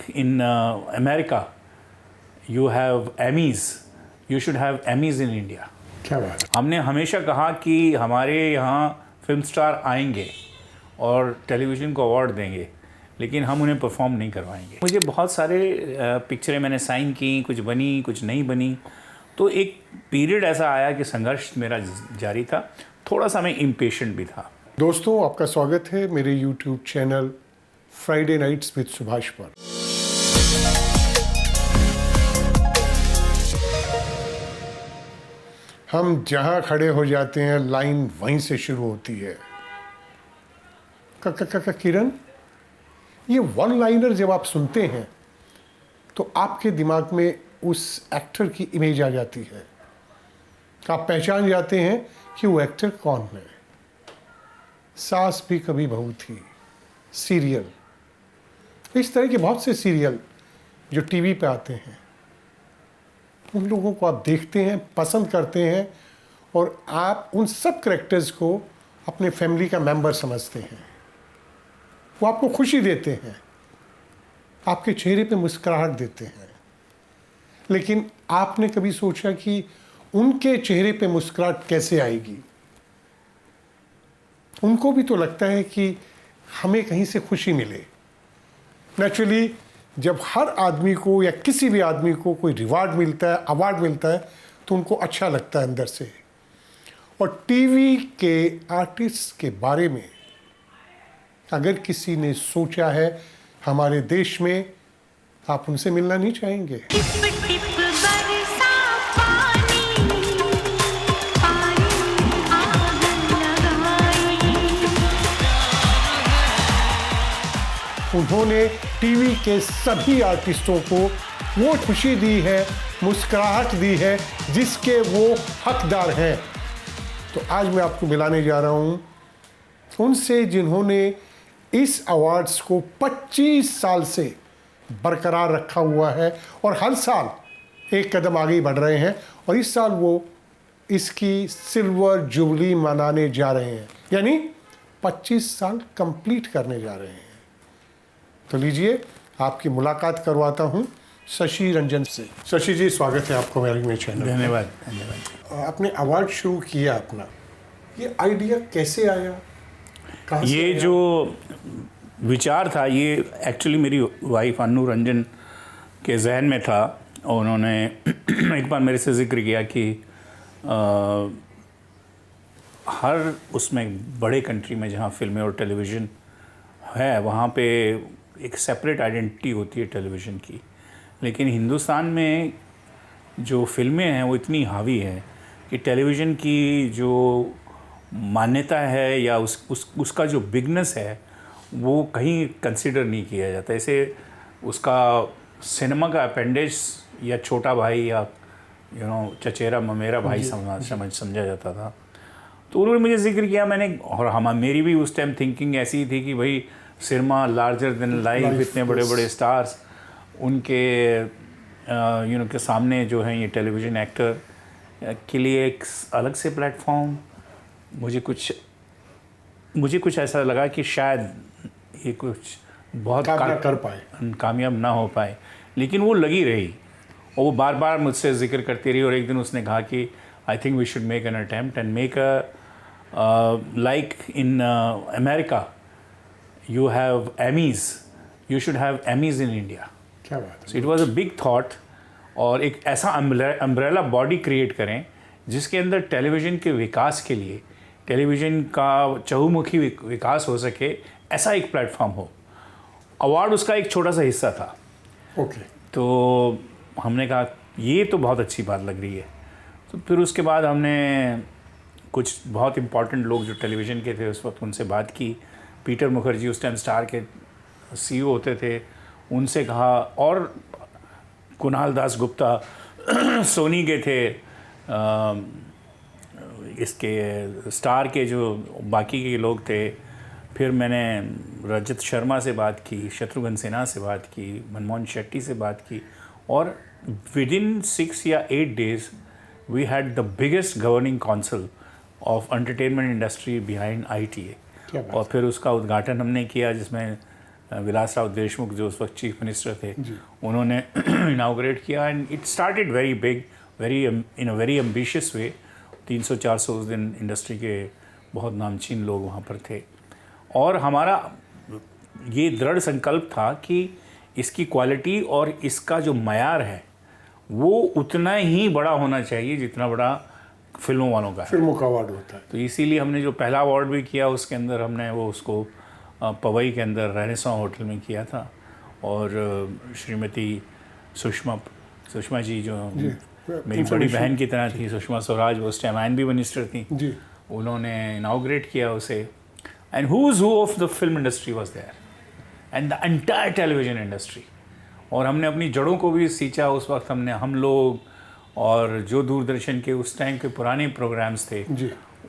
in America you have Emmys, you should have Emmys in India. क्या बात है। हमने हमेशा कहा कि हमारे यहाँ फिल्म स्टार आएंगे और टेलीविज़न को अवार्ड देंगे, लेकिन हम उन्हें परफॉर्म नहीं करवाएंगे। मुझे बहुत सारे पिक्चरें मैंने साइन की, कुछ बनी कुछ नहीं बनी, तो एक पीरियड ऐसा आया कि संघर्ष मेरा जारी था, थोड़ा सा मैं इम्पेशेंट भी था। दोस्तों, आपका स्वागत है मेरे YouTube channel Friday nights with Subhash पर। हम जहाँ खड़े हो जाते हैं लाइन वहीं से शुरू होती है। किरण, ये वन लाइनर जब आप सुनते हैं तो आपके दिमाग में उस एक्टर की इमेज आ जाती है, आप पहचान जाते हैं कि वो एक्टर कौन है। सास भी कभी बहू थी, सीरियल, इस तरह के बहुत से सीरियल जो टीवी पे आते हैं, उन लोगों को आप देखते हैं, पसंद करते हैं और आप उन सब कैरेक्टर्स को अपने फैमिली का मेंबर समझते हैं। वो आपको खुशी देते हैं, आपके चेहरे पे मुस्कुराहट देते हैं, लेकिन आपने कभी सोचा कि उनके चेहरे पे मुस्कुराहट कैसे आएगी? उनको भी तो लगता है कि हमें कहीं से खुशी मिले। नेचुरली जब हर आदमी को या किसी भी आदमी को कोई रिवार्ड मिलता है, अवार्ड मिलता है, तो उनको अच्छा लगता है अंदर से। और टीवी के आर्टिस्ट के बारे में अगर किसी ने सोचा है हमारे देश में, आप उनसे मिलना नहीं चाहेंगे? उन्होंने टीवी के सभी आर्टिस्टों को वो खुशी दी है, मुस्कुराहट दी है जिसके वो हकदार हैं। तो आज मैं आपको मिलाने जा रहा हूँ उनसे जिन्होंने इस अवार्ड्स को 25 साल से बरकरार रखा हुआ है और हर साल एक कदम आगे बढ़ रहे हैं, और इस साल वो इसकी सिल्वर जुबली मनाने जा रहे हैं, यानी 25 साल कंप्लीट करने जा रहे हैं। तो लीजिए आपकी मुलाकात करवाता हूँ शशि रंजन से। शशि जी, स्वागत है आपको मेरे चैनल। धन्यवाद धन्यवाद। आपने अवार्ड शुरू किया अपना, ये आइडिया कैसे आया, कहाँ से ये आया? जो विचार था, ये एक्चुअली मेरी वाइफ अन्नू रंजन के जहन में था, और उन्होंने एक बार मेरे से जिक्र किया कि हर उसमें बड़े कंट्री में जहाँ फिल्में और टेलीविज़न है, वहाँ पे एक सेपरेट आइडेंटिटी होती है टेलीविज़न की, लेकिन हिंदुस्तान में जो फिल्में हैं वो इतनी हावी हैं कि टेलीविज़न की जो मान्यता है या उसका जो बिगनेस है वो कहीं कंसिडर नहीं किया जाता। ऐसे उसका सिनेमा का अपेंडिक्स या छोटा भाई या चचेरा ममेरा भाई समझा जाता था। तो उन्होंने मुझे जिक्र किया, मैंने, और मेरी भी उस टाइम थिंकिंग ऐसी ही थी कि भाई सिनेमा लार्जर देन लाइफ, इतने बड़े बड़े स्टार्स, उनके के सामने जो है ये टेलीविज़न एक्टर के लिए एक अलग से प्लेटफॉर्म, मुझे कुछ ऐसा लगा कि शायद ये कुछ बहुत कामयाब ना हो पाए, लेकिन वो लगी रही और वो बार बार मुझसे जिक्र करती रही। और एक दिन उसने कहा कि I think we should make an attempt and make like in America you have Emmys, you should have Emmys in India. क्या बात है। So it was a big thought, और एक ऐसा अम्ब्रेला बॉडी क्रिएट करें जिसके अंदर टेलीविज़न के विकास के लिए, टेलीविज़न का चहुमुखी विकास हो सके, ऐसा एक प्लेटफॉर्म हो। अवार्ड उसका एक छोटा सा हिस्सा था। ओके। तो हमने कहा ये तो बहुत अच्छी बात लग रही है। तो फिर उसके बाद हमने कुछ बहुत इम्पॉर्टेंट लोग जो टेलीविज़न के थे उस वक्त, उनसे बात की। पीटर मुखर्जी उस टाइम स्टार के सीईओ होते थे, उनसे कहा, और कुणाल दास गुप्ता सोनी के थे, इसके स्टार के जो बाकी के लोग थे। फिर मैंने रजत शर्मा से बात की, शत्रुघ्न सिन्हा से बात की, मनमोहन शेट्टी से बात की, और विदिन 6 या 8 days we had the biggest governing council of entertainment industry behind ITA। और फिर उसका उद्घाटन हमने किया, जिसमें विलास राव देशमुख जो उस वक्त चीफ मिनिस्टर थे, उन्होंने इनाग्रेट किया and it started very big, very in a very ambitious way. 300-400 उस दिन इंडस्ट्री के बहुत नामचीन लोग वहाँ पर थे और हमारा ये दृढ़ संकल्प था कि इसकी क्वालिटी और इसका जो मयार है वो उतना ही बड़ा होना चाहिए जितना बड़ा फिल्मों वालों का है। फिल्मों का अवार्ड होता है। तो इसीलिए हमने जो पहला अवार्ड भी किया उसके अंदर हमने वो उसको पवई के अंदर रेनेसां होटल में किया था और श्रीमती सुषमा जी जो मेरी बड़ी बहन की तरह थी, सुषमा स्वराज, वो उस टाइम आईएनबी मिनिस्टर थी, उन्होंने इनाग्रेट किया उसे and whose who of the film industry was there and the entire television industry. और हमने अपनी जड़ों को भी सींचा उस वक्त। हमने हम लोग और जो दूरदर्शन के उस टाइम के पुराने प्रोग्राम्स थे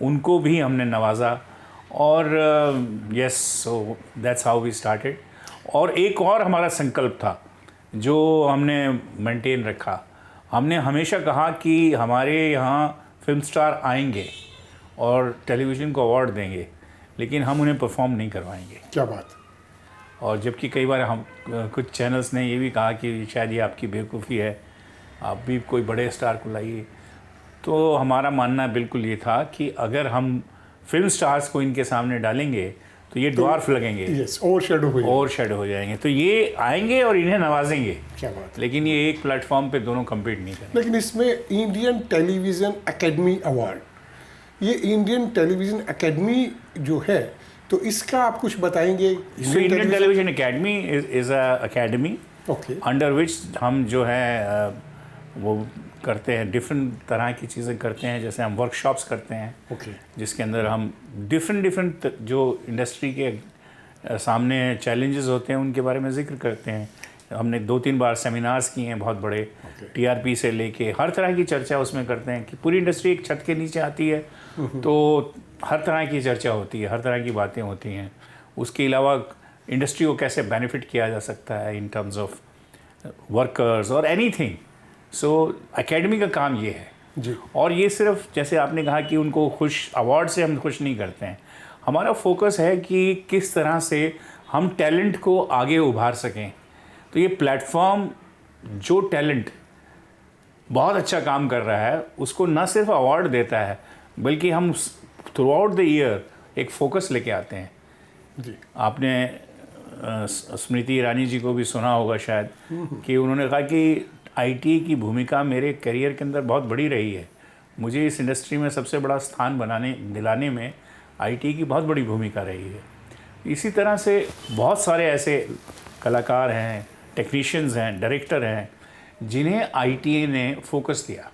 उनको भी हमने नवाजा और yes, so that's how we started. और एक और हमारा संकल्प था जो हमने मेंटेन रखा। हमने हमेशा कहा कि हमारे यहाँ फिल्म स्टार आएंगे और टेलीविज़न को अवार्ड देंगे, लेकिन हम उन्हें परफॉर्म नहीं करवाएंगे। क्या बात। और जबकि कई बार हम कुछ चैनल्स ने ये भी कहा कि शायद ये आपकी बेवकूफ़ी है, आप भी कोई बड़े स्टार को लाइए। तो हमारा मानना बिल्कुल ये था कि अगर हम फिल्म स्टार्स को इनके सामने डालेंगे तो ये ड्वार्फ लगेंगे, ओवरशैडो हो जाएंगे। तो ये आएंगे और इन्हें नवाजेंगे। क्या बात। लेकिन ये एक प्लेटफॉर्म पे दोनों कम्पीट नहीं करेंगे। लेकिन इसमें इंडियन टेलीविज़न एकेडमी अवार्ड, ये इंडियन टेलीविज़न एकेडमी जो है, तो इसका आप कुछ बताएंगे? Indian television academy is a academy under which हम जो है वो करते हैं, डिफरेंट तरह की चीज़ें करते हैं। जैसे हम वर्कशॉप्स करते हैं जिसके अंदर हम डिफरेंट जो इंडस्ट्री के सामने चैलेंजेस होते हैं उनके बारे में जिक्र करते हैं। हमने 2-3 बार सेमिनार्स किए हैं बहुत बड़े, टीआरपी से लेके हर तरह की चर्चा उसमें करते हैं कि पूरी इंडस्ट्री एक छत के नीचे आती है तो हर तरह की चर्चा होती है, हर तरह की बातें होती हैं। उसके अलावा इंडस्ट्री को कैसे बेनिफिट किया जा सकता है इन टर्म्स ऑफ वर्कर्स और एनीथिंग। सो एकेडमी का काम ये है जी। और ये सिर्फ जैसे आपने कहा कि उनको खुश अवार्ड से हम खुश नहीं करते हैं। हमारा फोकस है कि किस तरह से हम टैलेंट को आगे उभार सकें। तो ये प्लेटफॉर्म जो टैलेंट बहुत अच्छा काम कर रहा है उसको न सिर्फ अवार्ड देता है बल्कि हम थ्रू आउट द ईयर एक फोकस लेके आते हैं जी। आपने स्मृति ईरानी जी को भी सुना होगा शायद कि उन्होंने कहा कि आईटी की भूमिका मेरे करियर के अंदर बहुत बड़ी रही है। मुझे इस इंडस्ट्री में सबसे बड़ा स्थान दिलाने में आईटी की बहुत बड़ी भूमिका रही है। इसी तरह से बहुत सारे ऐसे कलाकार हैं, टेक्नीशियंस हैं, डायरेक्टर हैं जिन्हें आईटी ने फोकस दिया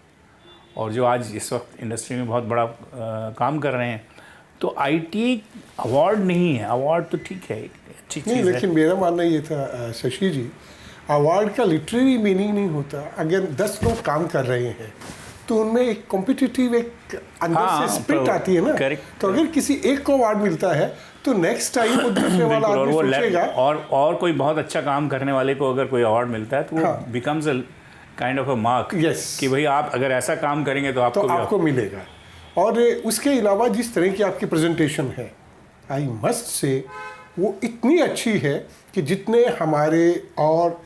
और जो आज इस वक्त इंडस्ट्री में बहुत बड़ा काम कर रहे हैं। तो आईटी अवार्ड नहीं है, अवार्ड तो ठीक है, अच्छी चीज़ है। लेकिन मेरा मानना ये था शशि जी, अवार्ड का लिटरेरी मीनिंग नहीं होता। अगर 10 लोग काम कर रहे हैं तो उनमें एक कॉम्पिटिटिव एक अंदर से स्पिरिट आती है ना। तो अगर किसी एक को अवार्ड मिलता है तो नेक्स्ट टाइम वो दूसरे वाला आदमी सोचेगा। और कोई बहुत अच्छा काम करने वाले को अगर कोई अवार्ड मिलता है तो वो becomes a kind of a mark कि भाई आप अगर ऐसा काम करेंगे तो आपको मिलेगा। और उसके अलावा जिस तरह की आपकी प्रेजेंटेशन है, आई मस्ट से वो इतनी अच्छी है कि जितने हमारे और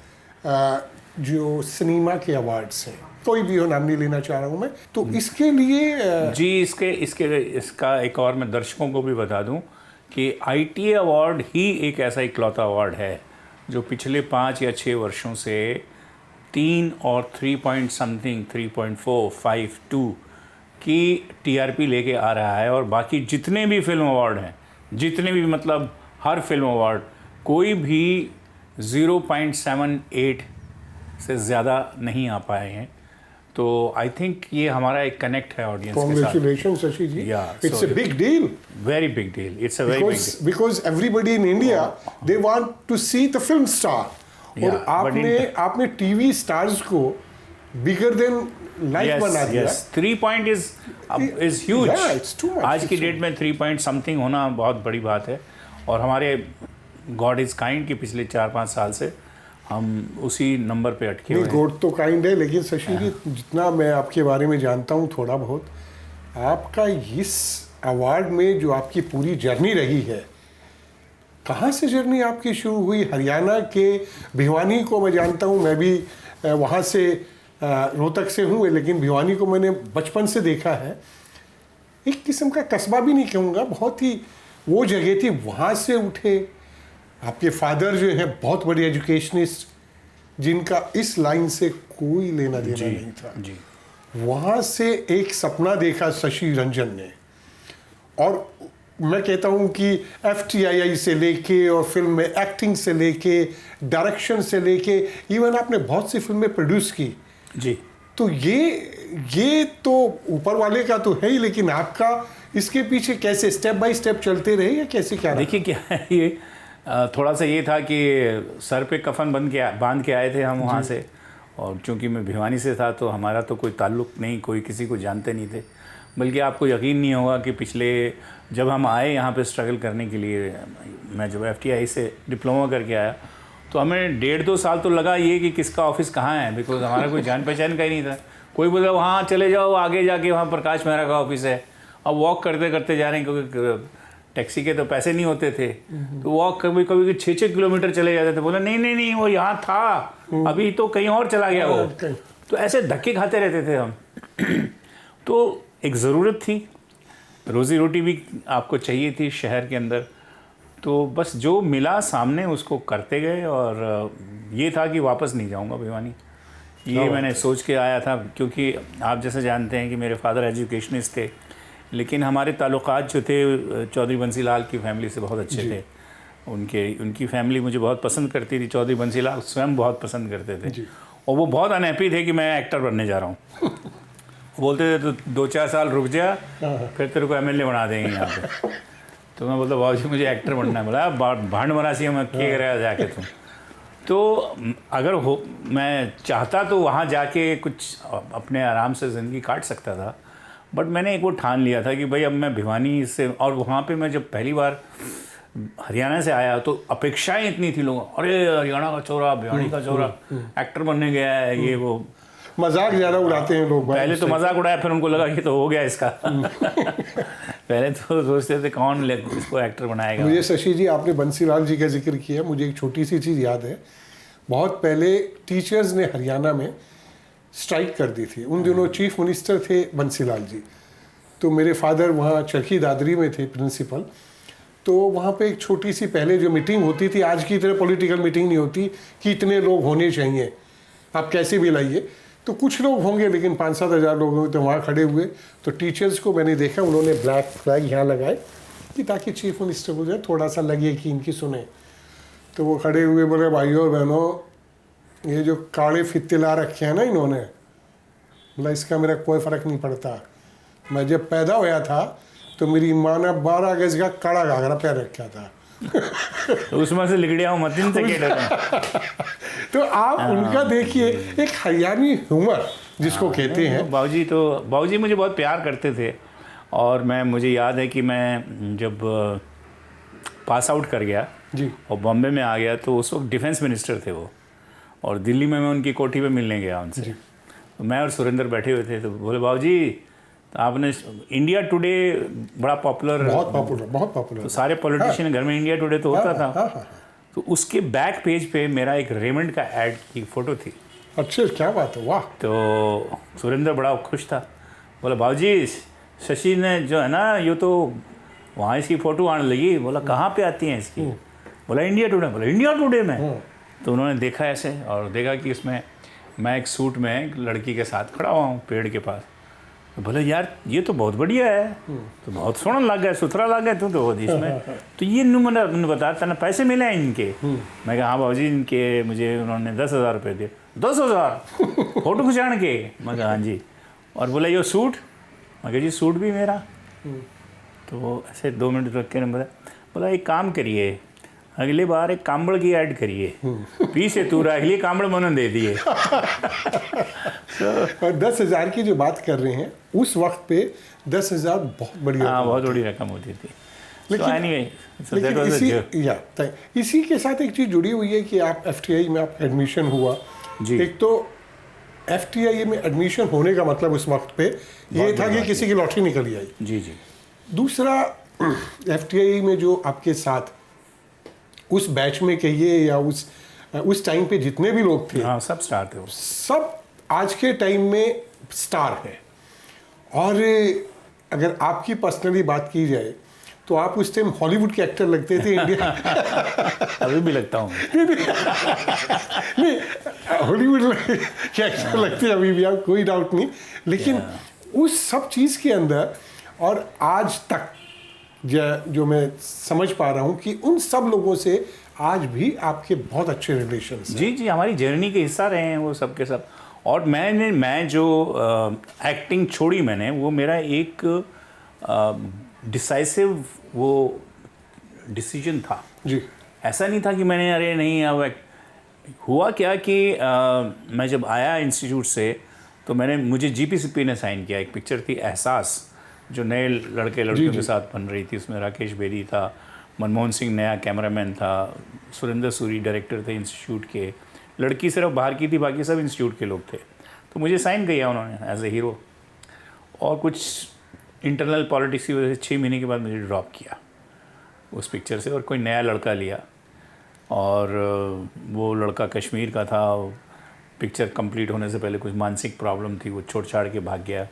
जो सिनेमा के अवार्ड्स हैं, कोई भी हो, नाम नहीं लेना चाह रहा हूँ मैं, तो इसके लिए जी इसका एक और मैं दर्शकों को भी बता दूं कि आईटी अवार्ड ही एक ऐसा इकलौता अवार्ड है जो पिछले 5 या 6 वर्षों से 3 और 3.52 की टीआरपी लेके आ रहा है। और बाकी जितने भी फिल्म अवार्ड हैं, जितने भी मतलब हर फिल्म अवार्ड, कोई भी 0.78 से ज़्यादा नहीं आ पाए हैं। तो आई थिंक ये हमारा एक कनेक्ट है ऑडियंस के साथ। Congratulations, Shashi ji. It's a big deal. Very big deal. It's a very big deal. Because everybody in India, they want to see the film star. और आपने टीवी स्टार्स को bigger than life बना दिया। Yes, 3 point is huge. Yeah, it's too much. आज की date में 3 point something होना बहुत बड़ी बात है। और हमारे गॉड इज़ काइंड कि पिछले 4-5 साल से हम उसी नंबर पे अटके हुए हैं। गॉड तो काइंड है, लेकिन शशि जी जितना मैं आपके बारे में जानता हूँ थोड़ा बहुत, आपका इस अवार्ड में जो आपकी पूरी जर्नी रही है कहाँ से जर्नी आपकी शुरू हुई? हरियाणा के भिवानी को मैं जानता हूँ, मैं भी वहाँ से रोहतक से हूँ, लेकिन भिवानी को मैंने बचपन से देखा है। एक किस्म का कस्बा भी नहीं कहूँगा, बहुत ही वो जगह थी। वहाँ से उठे, आपके फादर जो हैं बहुत बड़े एजुकेशनिस्ट, जिनका इस लाइन से कोई लेना देना नहीं था जी। वहाँ से एक सपना देखा शशि रंजन ने, और मैं कहता हूँ कि FTII से लेके और फिल्म में एक्टिंग से लेके डायरेक्शन से लेके इवन आपने बहुत सी फिल्में प्रोड्यूस की जी। तो ये तो ऊपर वाले का तो है ही, लेकिन आपका इसके पीछे कैसे स्टेप बाय स्टेप चलते रहे या कैसे क्या? देखिए क्या है, ये थोड़ा सा ये था कि सर पे कफन बांध के आए थे हम वहाँ से, और चूंकि मैं भिवानी से था तो हमारा तो कोई ताल्लुक़ नहीं, कोई किसी को जानते नहीं थे। बल्कि आपको यकीन नहीं होगा कि पिछले जब हम आए यहाँ पे स्ट्रगल करने के लिए, मैं जब FTI से डिप्लोमा करके आया तो हमें 1.5-2 साल तो लगा ये कि किसका ऑफिस कहाँ है, बिकॉज हमारा कोई जान पहचान का ही नहीं था। कोई बोला वहाँ चले जाओ, आगे जाके वहाँ प्रकाश मेहरा का ऑफिस है। अब वॉक करते करते जा रहे हैं, क्योंकि टैक्सी के तो पैसे नहीं होते थे, तो वॉक कभी कभी 6-6 किलोमीटर चले जाते थे। बोला नहीं वो यहाँ था, अभी तो कहीं और चला गया वो। तो ऐसे धक्के खाते रहते थे हम। तो एक ज़रूरत थी, रोज़ी रोटी भी आपको चाहिए थी शहर के अंदर, तो बस जो मिला सामने उसको करते गए। और ये था कि वापस नहीं जाऊंगा भिवानी, ये मैंने सोच के आया था। क्योंकि आप जैसे जानते हैं कि मेरे फादर एजुकेशनिस्ट थे, लेकिन हमारे ताल्लुकात जो थे चौधरी बंसी लाल की फैमिली से बहुत अच्छे थे। उनकी फैमिली मुझे बहुत पसंद करती थी, चौधरी बंसी लाल स्वयं बहुत पसंद करते थे। और वो बहुत अनहैप्पी थे कि मैं एक्टर बनने जा रहा हूँ। वो बोलते थे तो 2-4 साल रुक जा, फिर तेरे को MLA बना देंगे यहाँ पे। तो मैं बोलता बाबूजी मुझे एक्टर बनना है। बोला भांड मरासी में क्या करेगा जाके तुम। तो अगर मैं चाहता तो वहाँ जाके कुछ अपने आराम से ज़िंदगी काट सकता था, बट मैंने एक वो ठान लिया था कि भाई अब मैं भिवानी से, और वहाँ पे मैं जब पहली बार हरियाणा से आया तो अपेक्षाएं इतनी थी लोगों, अरे हरियाणा का छोरा, भिवानी का छोरा एक्टर बनने गया है, ये वो मजाक ज़्यादा उड़ाते हैं लोग। पहले तो मजाक उड़ाया, फिर उनको लगा कि तो हो गया इसका। पहले तो सोचते थे कौन इसको एक्टर बनाएगा। मुझे शशि जी, आपने बंसीलाल जी का जिक्र किया, मुझे एक छोटी सी चीज़ याद है। बहुत पहले टीचर्स ने हरियाणा में स्ट्राइक कर दी थी। उन दिनों चीफ मिनिस्टर थे बंसीलाल जी, तो मेरे फादर वहाँ चरखी दादरी में थे प्रिंसिपल। तो वहाँ पे एक छोटी सी पहले जो मीटिंग होती थी, आज की तरह पॉलिटिकल मीटिंग नहीं होती कि इतने लोग होने चाहिए, आप कैसे भी लाइए, तो कुछ लोग होंगे, लेकिन 5-7 हज़ार लोग होंगे। तो वहाँ खड़े हुए तो टीचर्स को मैंने देखा, उन्होंने ब्लैक फ्लैग यहाँ लगाए कि ताकि चीफ मिनिस्टर को जो थोड़ा सा लगे कि इनकी सुने। तो वो खड़े हुए बोले, भाइयों और बहनों, ये जो काले फित्ते ला रखे हैं ना इन्होंने, बोला इसका मेरा कोई फ़र्क नहीं पड़ता। मैं जब पैदा हुआ था तो मेरी माँ ने 12 गज का कड़ा घाघरा पैर रखा था। तो उसमें से लिगड़िया हूँ मतीन से तो आप उनका देखिए, एक हरियाणी ह्यूमर जिसको कहते हैं। बाबूजी मुझे बहुत प्यार करते थे। और मुझे याद है कि मैं जब पास आउट कर गया जी और बॉम्बे में आ गया, तो उस वक्त डिफेंस मिनिस्टर थे वो, और दिल्ली में मैं उनकी कोठी पे मिलने गया उनसे। तो मैं और सुरेंद्र बैठे हुए थे, तो बोले बाबूजी तो आपने इंडिया टुडे बड़ा पॉपुलर, बहुत पॉपुलर, तो सारे पॉलिटिशियन घर में इंडिया टुडे तो होता था। तो उसके बैक पेज पे मेरा एक रेमंड का ऐड की फ़ोटो थी। अच्छा, क्या बात है, वाह। तो सुरेंद्र बड़ा खुश था, बोला बाबूजी शशि ने जो है ना, ये तो वहाँ इसकी फ़ोटो आने लगी। बोला कहाँ पे आती हैं इसकी? बोला इंडिया टुडे। बोला इंडिया टुडे में? तो उन्होंने देखा ऐसे, और देखा कि उसमें मैं एक सूट में एक लड़की के साथ खड़ा हुआ हूँ पेड़ के पास। तो बोले यार ये तो बहुत बढ़िया है, तो बहुत सोना लग गया, सुथरा लग गया तू तो इसमें। तो ये मैंने बताया ना पैसे मिले हैं इनके। मैं कहा हाँ बाबूजी, इनके मुझे उन्होंने 10,000 रुपये दिए। 10,000 फोटो खिंचाने के? मैं कहा हाँ जी। और बोला ये सूट? मैं कहा जी सूट भी मेरा। तो ऐसे 2 मिनट रख के बोला एक काम करिए, अगली बार एक कांबड़ की ऐड करिए, पीछे तू अगली कांबड़ मैंने दे दिए। और 10,000 की जो बात कर रहे हैं, उस वक्त पे 10,000 बहुत बड़ी, हाँ बहुत बड़ी रकम होती थी। लेकिन इसी के साथ एक चीज़ जुड़ी हुई है कि आप FTI में आप एडमिशन हुआ जी। एक तो FTI में एडमिशन होने का मतलब उस वक्त पे ये था कि किसी की लॉटरी निकल आई। जी जी। दूसरा FTI में जो आपके साथ उस बैच में कहिए या उस टाइम पे जितने भी लोग थे, हाँ, सब स्टार थे वो। सब आज के टाइम में स्टार है। और अगर आपकी पर्सनली बात की जाए तो आप उस टाइम हॉलीवुड के एक्टर लगते थे इंडिया। अभी भी लगता हूँ। नहीं, हॉलीवुड के एक्टर लगते हैं अभी भी, आप कोई डाउट नहीं। लेकिन उस सब चीज़ के अंदर और आज तक जो मैं समझ पा रहा हूँ कि उन सब लोगों से आज भी आपके बहुत अच्छे रिलेशंस हैं। जी जी, हमारी जर्नी के हिस्सा रहे हैं वो सब के सब। और मैं जो एक्टिंग छोड़ी मैंने, वो मेरा एक डिसाइसिव वो डिसीजन था जी। ऐसा नहीं था कि मैंने अरे नहीं अब हुआ क्या कि मैं जब आया इंस्टीट्यूट से तो मुझे जीपीसीपी ने साइन किया। एक पिक्चर थी एहसास, जो नए लड़कियों के साथ बन रही थी। उसमें राकेश बेदी था, मनमोहन सिंह नया कैमरामैन था, सुरेंद्र सूरी डायरेक्टर थे इंस्टीट्यूट के, लड़की सिर्फ बाहर की थी, बाकी सब इंस्टीट्यूट के लोग थे। तो मुझे साइन किया उन्होंने एज ए हीरो, और कुछ इंटरनल पॉलिटिक्स की वजह से 6 महीने के बाद मुझे ड्रॉप किया उस पिक्चर से, और कोई नया लड़का लिया। और वो लड़का कश्मीर का था। पिक्चर कंप्लीट होने से पहले कुछ मानसिक प्रॉब्लम थी, वो छोड़ छाड़ के भाग गया।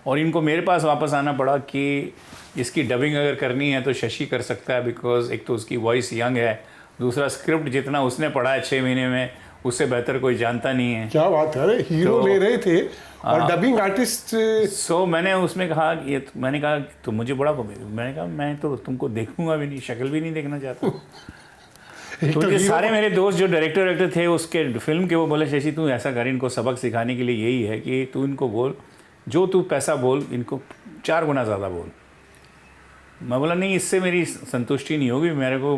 और इनको मेरे पास वापस आना पड़ा कि इसकी डबिंग अगर करनी है तो शशि कर सकता है, बिकॉज एक तो उसकी वॉइस यंग है, दूसरा स्क्रिप्ट जितना उसने पढ़ा है 6 महीने में उससे बेहतर कोई जानता नहीं है। क्या बात है, अरे हीरो ले रहे थे और डबिंग आर्टिस्ट। सो मैंने उसमें कहा ये, मैंने कहा तो मुझे बड़ा, मैंने कहा मैं तो तुमको देखूंगा भी नहीं, शक्ल भी नहीं देखना चाहता। तो ये सारे मेरे दोस्त जो डायरेक्टर थे उसके फिल्म के, वो बोले शशि तू ऐसा कर, इनको सबक सिखाने के लिए यही है कि तू इनको बोल, जो तू पैसा बोल इनको 4 गुना ज़्यादा बोल। मैं बोला नहीं, इससे मेरी संतुष्टि नहीं होगी,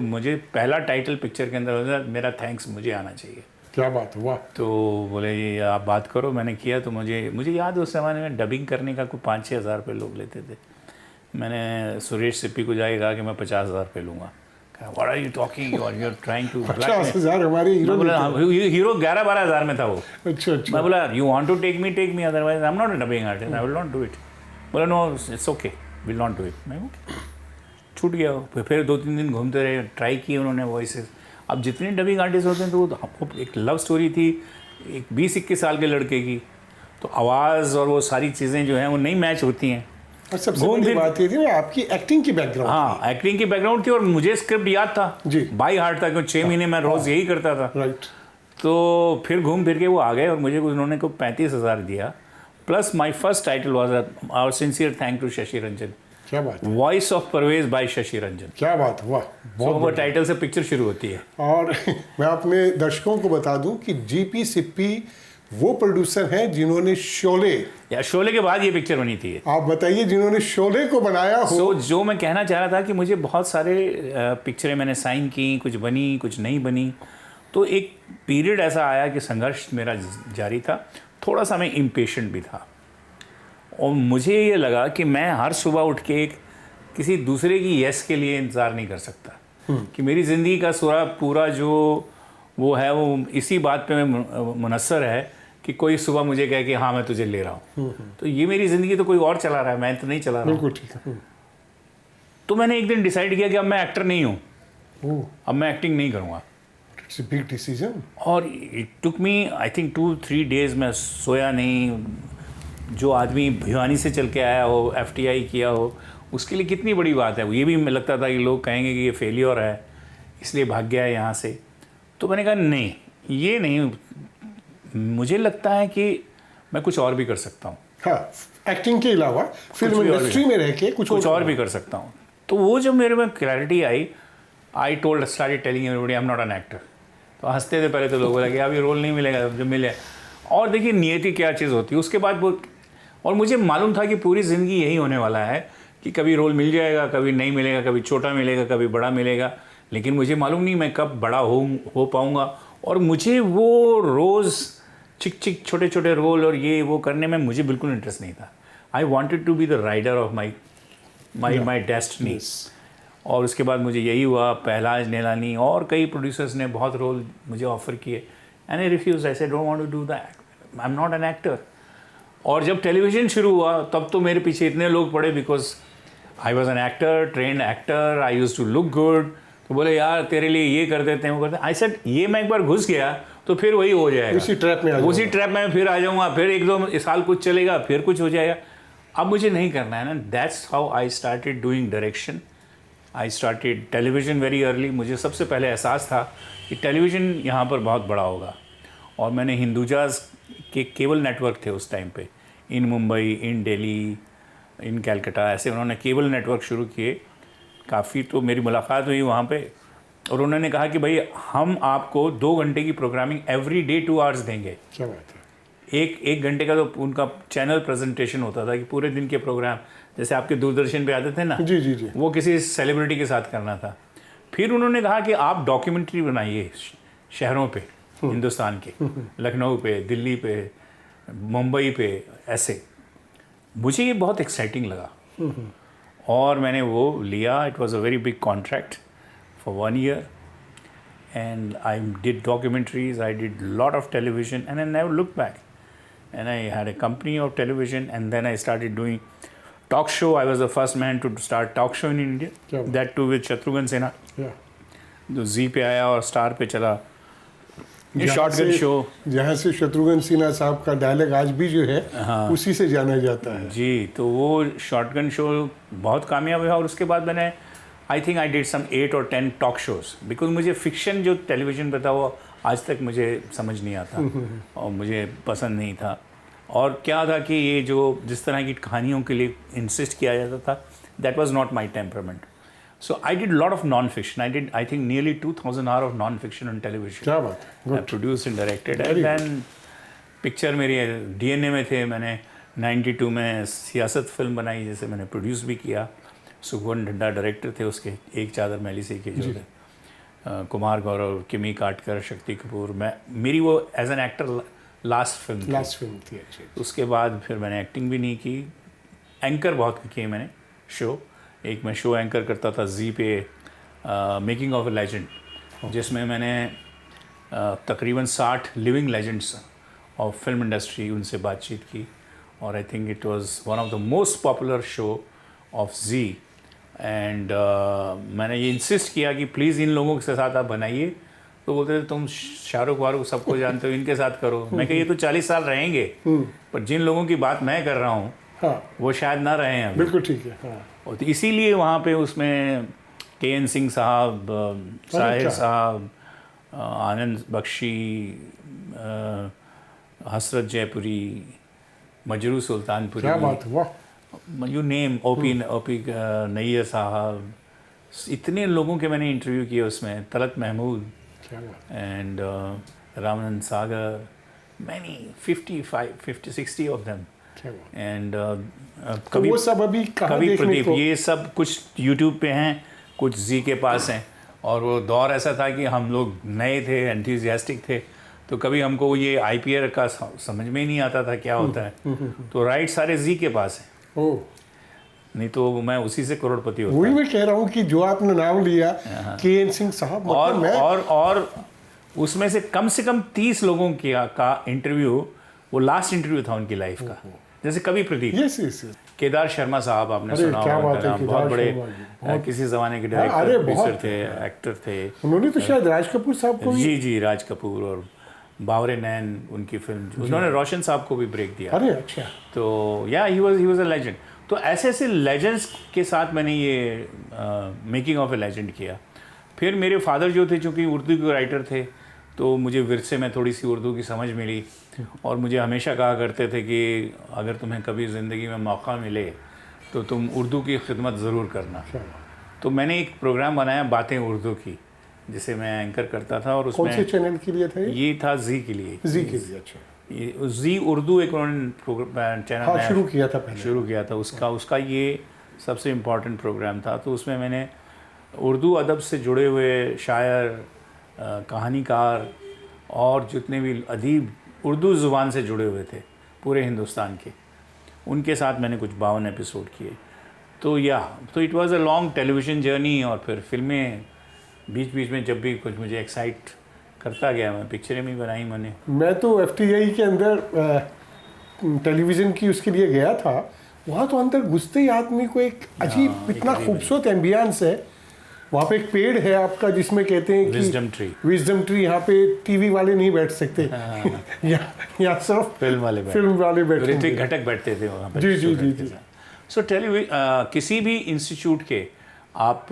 मुझे पहला टाइटल पिक्चर के अंदर मेरा थैंक्स मुझे आना चाहिए। क्या बात हुआ। तो बोले ये आप बात करो। मैंने किया तो मुझे याद है उस ज़माने में डबिंग करने का कोई 5-6 हज़ार रुपये लोग लेते थे। मैंने सुरेश सिप्पी को जाके कहा कि मैं 50,000 रुपये लूँगा। What are you talking? You are trying to 50,000 हमारे हीरो। हीरो 11-12 हज़ार में था वो। अच्छा। मैं बोला you want to take me, otherwise I'm not a dubbing artist, I will not do it. बोला no, it's okay, will not do it. मैं छूट गया। फिर 2-3 दिन घूमते रहे, ट्राई किए उन्होंने वॉइसेस। अब जितने डबिंग आर्टिस्ट होते हैं तो आपको एक लव स्टोरी थी एक 20-21 साल के लड़के की, तो आवाज़ और वो सारी चीज़ें जो हैं वो नहीं मैच होती हैं। और सबसे बड़ी बात ये थी आपकी एक्टिंग की बैकग्राउंड। हाँ, एक्टिंग की बैकग्राउंड थी और मुझे स्क्रिप्ट याद था जी, बाई हार्ट था, क्योंकि 6 महीने मैं रोज़ यही करता था। राइट। तो फिर घूम फिर के वो आ गए और मुझे उन्होंने को 35,000 दिया, plus my first title was our sincere thank to Shashi Ranjan. क्या बात, voice of Parvez by Shashi Ranjan. क्या बात हुआ। बहुत वो टाइटल से पिक्चर शुरू होती है। और मैं अपने दर्शकों को बता दूं कि जीपी सिप्पी वो प्रोड्यूसर हैं जिन्होंने शोले के बाद ये पिक्चर बनी थी। आप बताइए, जिन्होंने शोले को बनाया हो। जो मैं कहना चाह रहा था कि मुझे बहुत सारे पिक्चरें मैंने साइन की, कुछ बनी कुछ नहीं बनी, तो एक पीरियड ऐसा आया कि संघर्ष मेरा जारी था, थोड़ा सा मैं इम्पेशेंट भी था, और मुझे ये लगा कि मैं हर सुबह उठ के किसी दूसरे की यस के लिए इंतज़ार नहीं कर सकता, कि मेरी ज़िंदगी का पूरा जो वो है वो इसी बात पे मुनस्सर है कि कोई सुबह मुझे कहे कि हाँ मैं तुझे ले रहा हूँ। तो ये मेरी ज़िंदगी तो कोई और चला रहा है, मैं तो नहीं चला रहा हूँ। ठीक है। तो मैंने एक दिन डिसाइड किया कि अब मैं एक्टर नहीं हूँ, अब मैं एक्टिंग नहीं करूँगा। It's a big decision. और it took me I think 2-3 days मैं सोया नहीं। जो आदमी भिवानी से चल के आया हो, FTI किया हो, उसके लिए कितनी बड़ी बात है। ये भी लगता था कि लोग कहेंगे कि ये फेलियर है इसलिए भाग गया है यहाँ से। तो मैंने कहा नहीं, ये नहीं, मुझे लगता है कि मैं कुछ और भी कर सकता हूँ। हाँ, एक्टिंग के अलावा फिल्म इंडस्ट्री में रह के कुछ और भी कर सकता हूँ। तो वो जब मेरे में clarity I, I started telling everybody I am not an actor. तो हंसते थे पहले तो लोग, बोला कि अब ये रोल नहीं मिलेगा, जब मिले। और देखिए नियति क्या चीज़ होती है उसके बाद वो, और मुझे मालूम था कि पूरी ज़िंदगी यही होने वाला है कि कभी रोल मिल जाएगा, कभी नहीं मिलेगा, कभी छोटा मिलेगा, कभी बड़ा मिलेगा, लेकिन मुझे मालूम नहीं मैं कब बड़ा हो पाऊँगा। और मुझे वो रोज़ चिक छोटे छोटे रोल और ये वो करने में मुझे बिल्कुल इंटरेस्ट नहीं था। I wanted to be the rider of my destiny. और उसके बाद मुझे यही हुआ, पहलाज नेलानी और कई प्रोड्यूसर्स ने बहुत रोल मुझे ऑफ़र किए, and I refuse. I said don't want to do that, I am not an actor. और जब टेलीविज़न शुरू हुआ तब तो मेरे पीछे इतने लोग पड़े, because I was an actor, trained actor, I use to look good, तो बोले यार तेरे लिए ये कर देते हैं, वो करते हैं। आई सेड ये मैं एक बार घुस गया तो फिर वही हो जाएगा, उसी ट्रैप में उसी ट्रैप में फिर आ जाऊँगा, फिर 1-2 साल कुछ चलेगा, फिर कुछ हो जाएगा। अब मुझे नहीं करना है ना। That's how I started doing direction. I started television very early. मुझे सबसे पहले एहसास था कि टेलीविज़न यहाँ पर बहुत बड़ा होगा, और मैंने हिंदुजाज के केबल नेटवर्क थे उस टाइम पे, इन मुंबई, इन दिल्ली, इन कलकत्ता, ऐसे उन्होंने केबल नेटवर्क शुरू किए काफ़ी। तो मेरी मुलाकात हुई वहाँ पे, और उन्होंने कहा कि भाई हम आपको 2 घंटे की प्रोग्रामिंग एवरी डे 2 आवर्स देंगे। क्या बात है। एक घंटे का तो उनका चैनल प्रेजेंटेशन होता था कि पूरे दिन के प्रोग्राम, जैसे आपके दूरदर्शन पे आते थे ना, जी जी जी। वो किसी सेलिब्रिटी के साथ करना था। फिर उन्होंने कहा कि आप डॉक्यूमेंट्री बनाइए शहरों पे, हिंदुस्तान के, लखनऊ पे, दिल्ली पे, मुंबई पे, ऐसे। मुझे ये बहुत एक्साइटिंग लगा, और मैंने वो लिया। It was a very big contract for 1 year, and I did documentaries, I did a lot of television, and I never looked back. And I had a company of television, and then I started doing talk show. I was the first man to start talk show in India. Yeah. That too with Shatrughan Sinha. Yeah. जो जी पे आया और star पे चला, ये जहाँ shotgun से- show. जहाँ से शत्रुघ्न सिन्हा साहब का डायलॉग आज भी जो है उसी से जाना जाता है। जी, तो वो शॉटगन शो बहुत कामयाब हुआ, और उसके बाद मैंने I think I did some 8 or 10 talk shows, because मुझे फिक्शन जो टेलीविज़न पे था वो आज तक मुझे समझ नहीं आता और मुझे पसंद नहीं था। और क्या था कि ये जो जिस तरह की कहानियों के लिए इंसिस्ट किया जाता था, that was not my temperament. So I did lot of non fiction. I think nearly 2000 hour of non fiction on television. क्या बात है। I produced and directed, Very and then picture मेरी डीएनए में थे। मैंने 92 में सियासत फिल्म बनाई, जैसे मैंने प्रोड्यूस भी किया। सुखवन ढड्डा डायरेक्टर थे उसके, एक चादर मैली से के जो थे, कुमार गौरव, किमी काटकर, शक्ति कपूर। मेरी वो as an actor last film थी। अच्छी। उसके बाद फिर मैंने एक्टिंग भी नहीं की। एंकर बहुत किए मैंने शो। एक मैं शो एंकर करता था जी पे, मेकिंग ऑफ ए लेजेंड, जिसमें मैंने तकरीबन 60 living legends of film industry उनसे बातचीत की, और I think it was one of the most popular show of Zee. And मैंने ये इंसिस्ट किया कि प्लीज़ इन लोगों के साथ आप बनाइए। तो बोलते थे तुम शाहरुख वाहरुख सबको जानते हो, इनके साथ करो। मैं कहा ये तो 40 साल रहेंगे, पर जिन लोगों की बात मैं कर रहा हूँ हाँ, वो शायद ना रहे हैं अभी। बिल्कुल ठीक है। हाँ। और तो इसीलिए वहाँ पे उसमें के.एन. सिंह साहब, साहिर साहब, आनंद बख्शी, हसरत जयपुरी, मजरू सुल्तानपुरी, क्या बात है, वाह। यू नेम, ओपी नैयर साहब, इतने लोगों के मैंने इंटरव्यू किए उसमें। तलत महमूद क्या बात। And Ramanand Sagar, many 50-60 of them. क्या बात। एंड तो वो सब अभी कहाँ कवि देखने प्रदीप, को? ये सब कुछ यूट्यूब पे हैं, कुछ जी के पास हैं। और वो दौर ऐसा था कि हम लोग नए थे, एंथुसियास्टिक थे, तो कभी हमको ये आईपीआर का समझ में ही नहीं आता था क्या होता है। तो राइट सारे जी के पास हैं, ओह, नहीं तो मैं उसी से करोड़पति होता। वही मैं कह रहा हूँ कि जो आपने नाम लिया के.एन. सिंह साहब, और मतलब मैं और उसमें से कम 30 लोगों का इंटरव्यू, वो लास्ट इंटरव्यू था उनकी लाइफ का। जैसे कवि प्रदीप, यस यस। केदार शर्मा साहब, आपने अरे, सुना क्या होगा बात उनका है, नाम, केदार बहुत बड़े शर्मा जी, बहुत- किसी ज़माने के अरे, डायरेक्टर, बहुत- प्रोड्यूसर थे, एक्टर थे। उन्होंने तो शायद राज कपूर साहब को भी। जी, राज कपूर और बावरे नैन, उनकी फिल्म, उन्होंने रोशन साहब को भी ब्रेक दिया। अरे अच्छा। तो या ही वाज अ लेजेंड। तो ऐसे ऐसे लेजेंड्स के साथ मैंने ये मेकिंग ऑफ ए लेजेंड किया। फिर मेरे फादर जो थे, चूँकि उर्दू के राइटर थे, तो मुझे विरसे में थोड़ी सी उर्दू की समझ मिली, और मुझे हमेशा कहा करते थे कि अगर तुम्हें कभी ज़िंदगी में मौका मिले तो तुम उर्दू की खिदमत ज़रूर करना। तो मैंने एक प्रोग्राम बनाया, बातें उर्दू की, जिसे मैं एंकर करता था। और कौन से उसमें चैनल के लिए था ये? ये था जी के लिए, जी के लिए। अच्छा। ये जी उर्दू एक उन्होंने चैनल हाँ, नया शुरू किया था पहले। शुरू किया था। उसका ये सबसे इम्पोर्टेंट प्रोग्राम था। तो उसमें मैंने उर्दू अदब से जुड़े हुए शायर, कहानीकार और जितने भी अदीब उर्दू ज़ुबान से जुड़े हुए थे पूरे हिंदुस्तान के, उनके साथ मैंने कुछ 52 एपिसोड किए। तो it was a long television journey. और फिर फिल्में बीच बीच में जब भी कुछ मुझे एक्साइट करता गया, मैं पिक्चरें भी बनाई मैंने। मैं तो एफटीआई के अंदर टेलीविज़न की उसके लिए गया था। वहाँ तो अंदर घुसते ही आदमी को एक अजीब, इतना खूबसूरत एम्बियंस है वहाँ पे एक पेड़ है आपका जिसमें कहते हैं कि विजडम ट्री, यहाँ पे टीवी वाले नहीं बैठ सकते। यहाँ सिर्फ फिल्म वाले बैठते, ऋत्विक घटक बैठते थे वहाँ पे। जी जी जी जी। सो टेल यू, किसी भी इंस्टीट्यूट के आप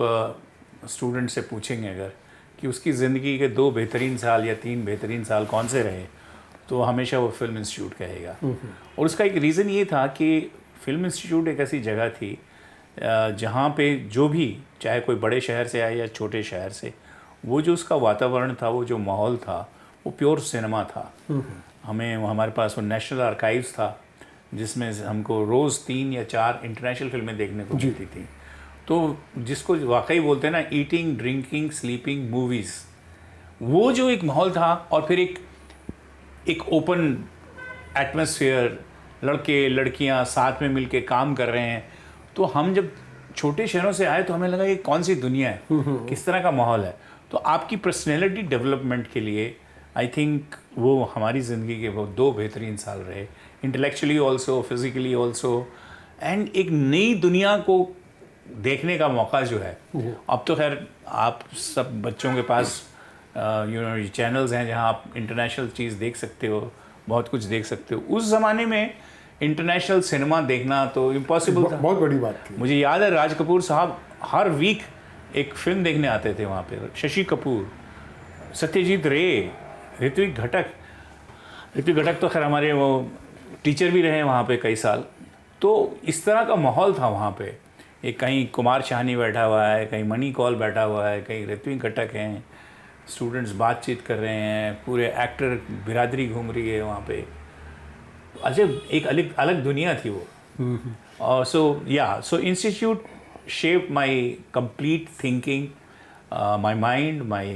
स्टूडेंट से पूछेंगे अगर कि उसकी ज़िंदगी के 2 बेहतरीन साल या 3 बेहतरीन साल कौन से रहे, तो हमेशा वो फिल्म इंस्टीट्यूट कहेगा। और उसका एक रीज़न ये था कि फिल्म इंस्टीट्यूट एक ऐसी जगह थी जहाँ पे जो भी, चाहे कोई बड़े शहर से आए या छोटे शहर से, वो जो उसका वातावरण था, वो जो माहौल था, वो प्योर सिनेमा था। हमारे पास वो नेशनल आर्काइव्स था जिसमें हमको रोज़ 3 या 4 इंटरनेशनल फिल्में देखने को मिलती थी। तो जिसको वाकई बोलते हैं ना, ईटिंग, ड्रिंकिंग, स्लीपिंग, मूवीज़, वो जो एक माहौल था, और फिर एक ओपन एटमॉस्फेयर, लड़के लड़कियां साथ में मिलके काम कर रहे हैं। तो हम जब छोटे शहरों से आए तो हमें लगा ये कौन सी दुनिया है, किस तरह का माहौल है। तो आपकी पर्सनैलिटी डेवलपमेंट के लिए आई थिंक वो हमारी ज़िंदगी के वो 2 बेहतरीन साल रहे, intellectually also, physically also, and एक नई दुनिया को देखने का मौका जो है। अब तो खैर आप सब बच्चों के पास चैनल्स हैं जहां आप इंटरनेशनल चीज़ देख सकते हो, बहुत कुछ देख सकते हो। उस ज़माने में इंटरनेशनल सिनेमा देखना तो इम्पॉसिबल था। बहुत बड़ी बात थी। मुझे याद है राज कपूर साहब हर वीक एक फिल्म देखने आते थे वहाँ पे। शशि कपूर, सत्यजीत रे, ऋत्विक घटक तो खैर हमारे वो टीचर भी रहे वहाँ पे कई साल। तो इस तरह का माहौल था वहाँ पे। एक कहीं कुमार शाहनी बैठा हुआ है, कहीं मनी कौल बैठा हुआ है, कहीं ऋत्विक घटक हैं, स्टूडेंट्स बातचीत कर रहे हैं, पूरे एक्टर बिरादरी घूम रही है वहाँ पे। अजब एक अलग दुनिया थी वो। और so institute shape my complete thinking, my mind, my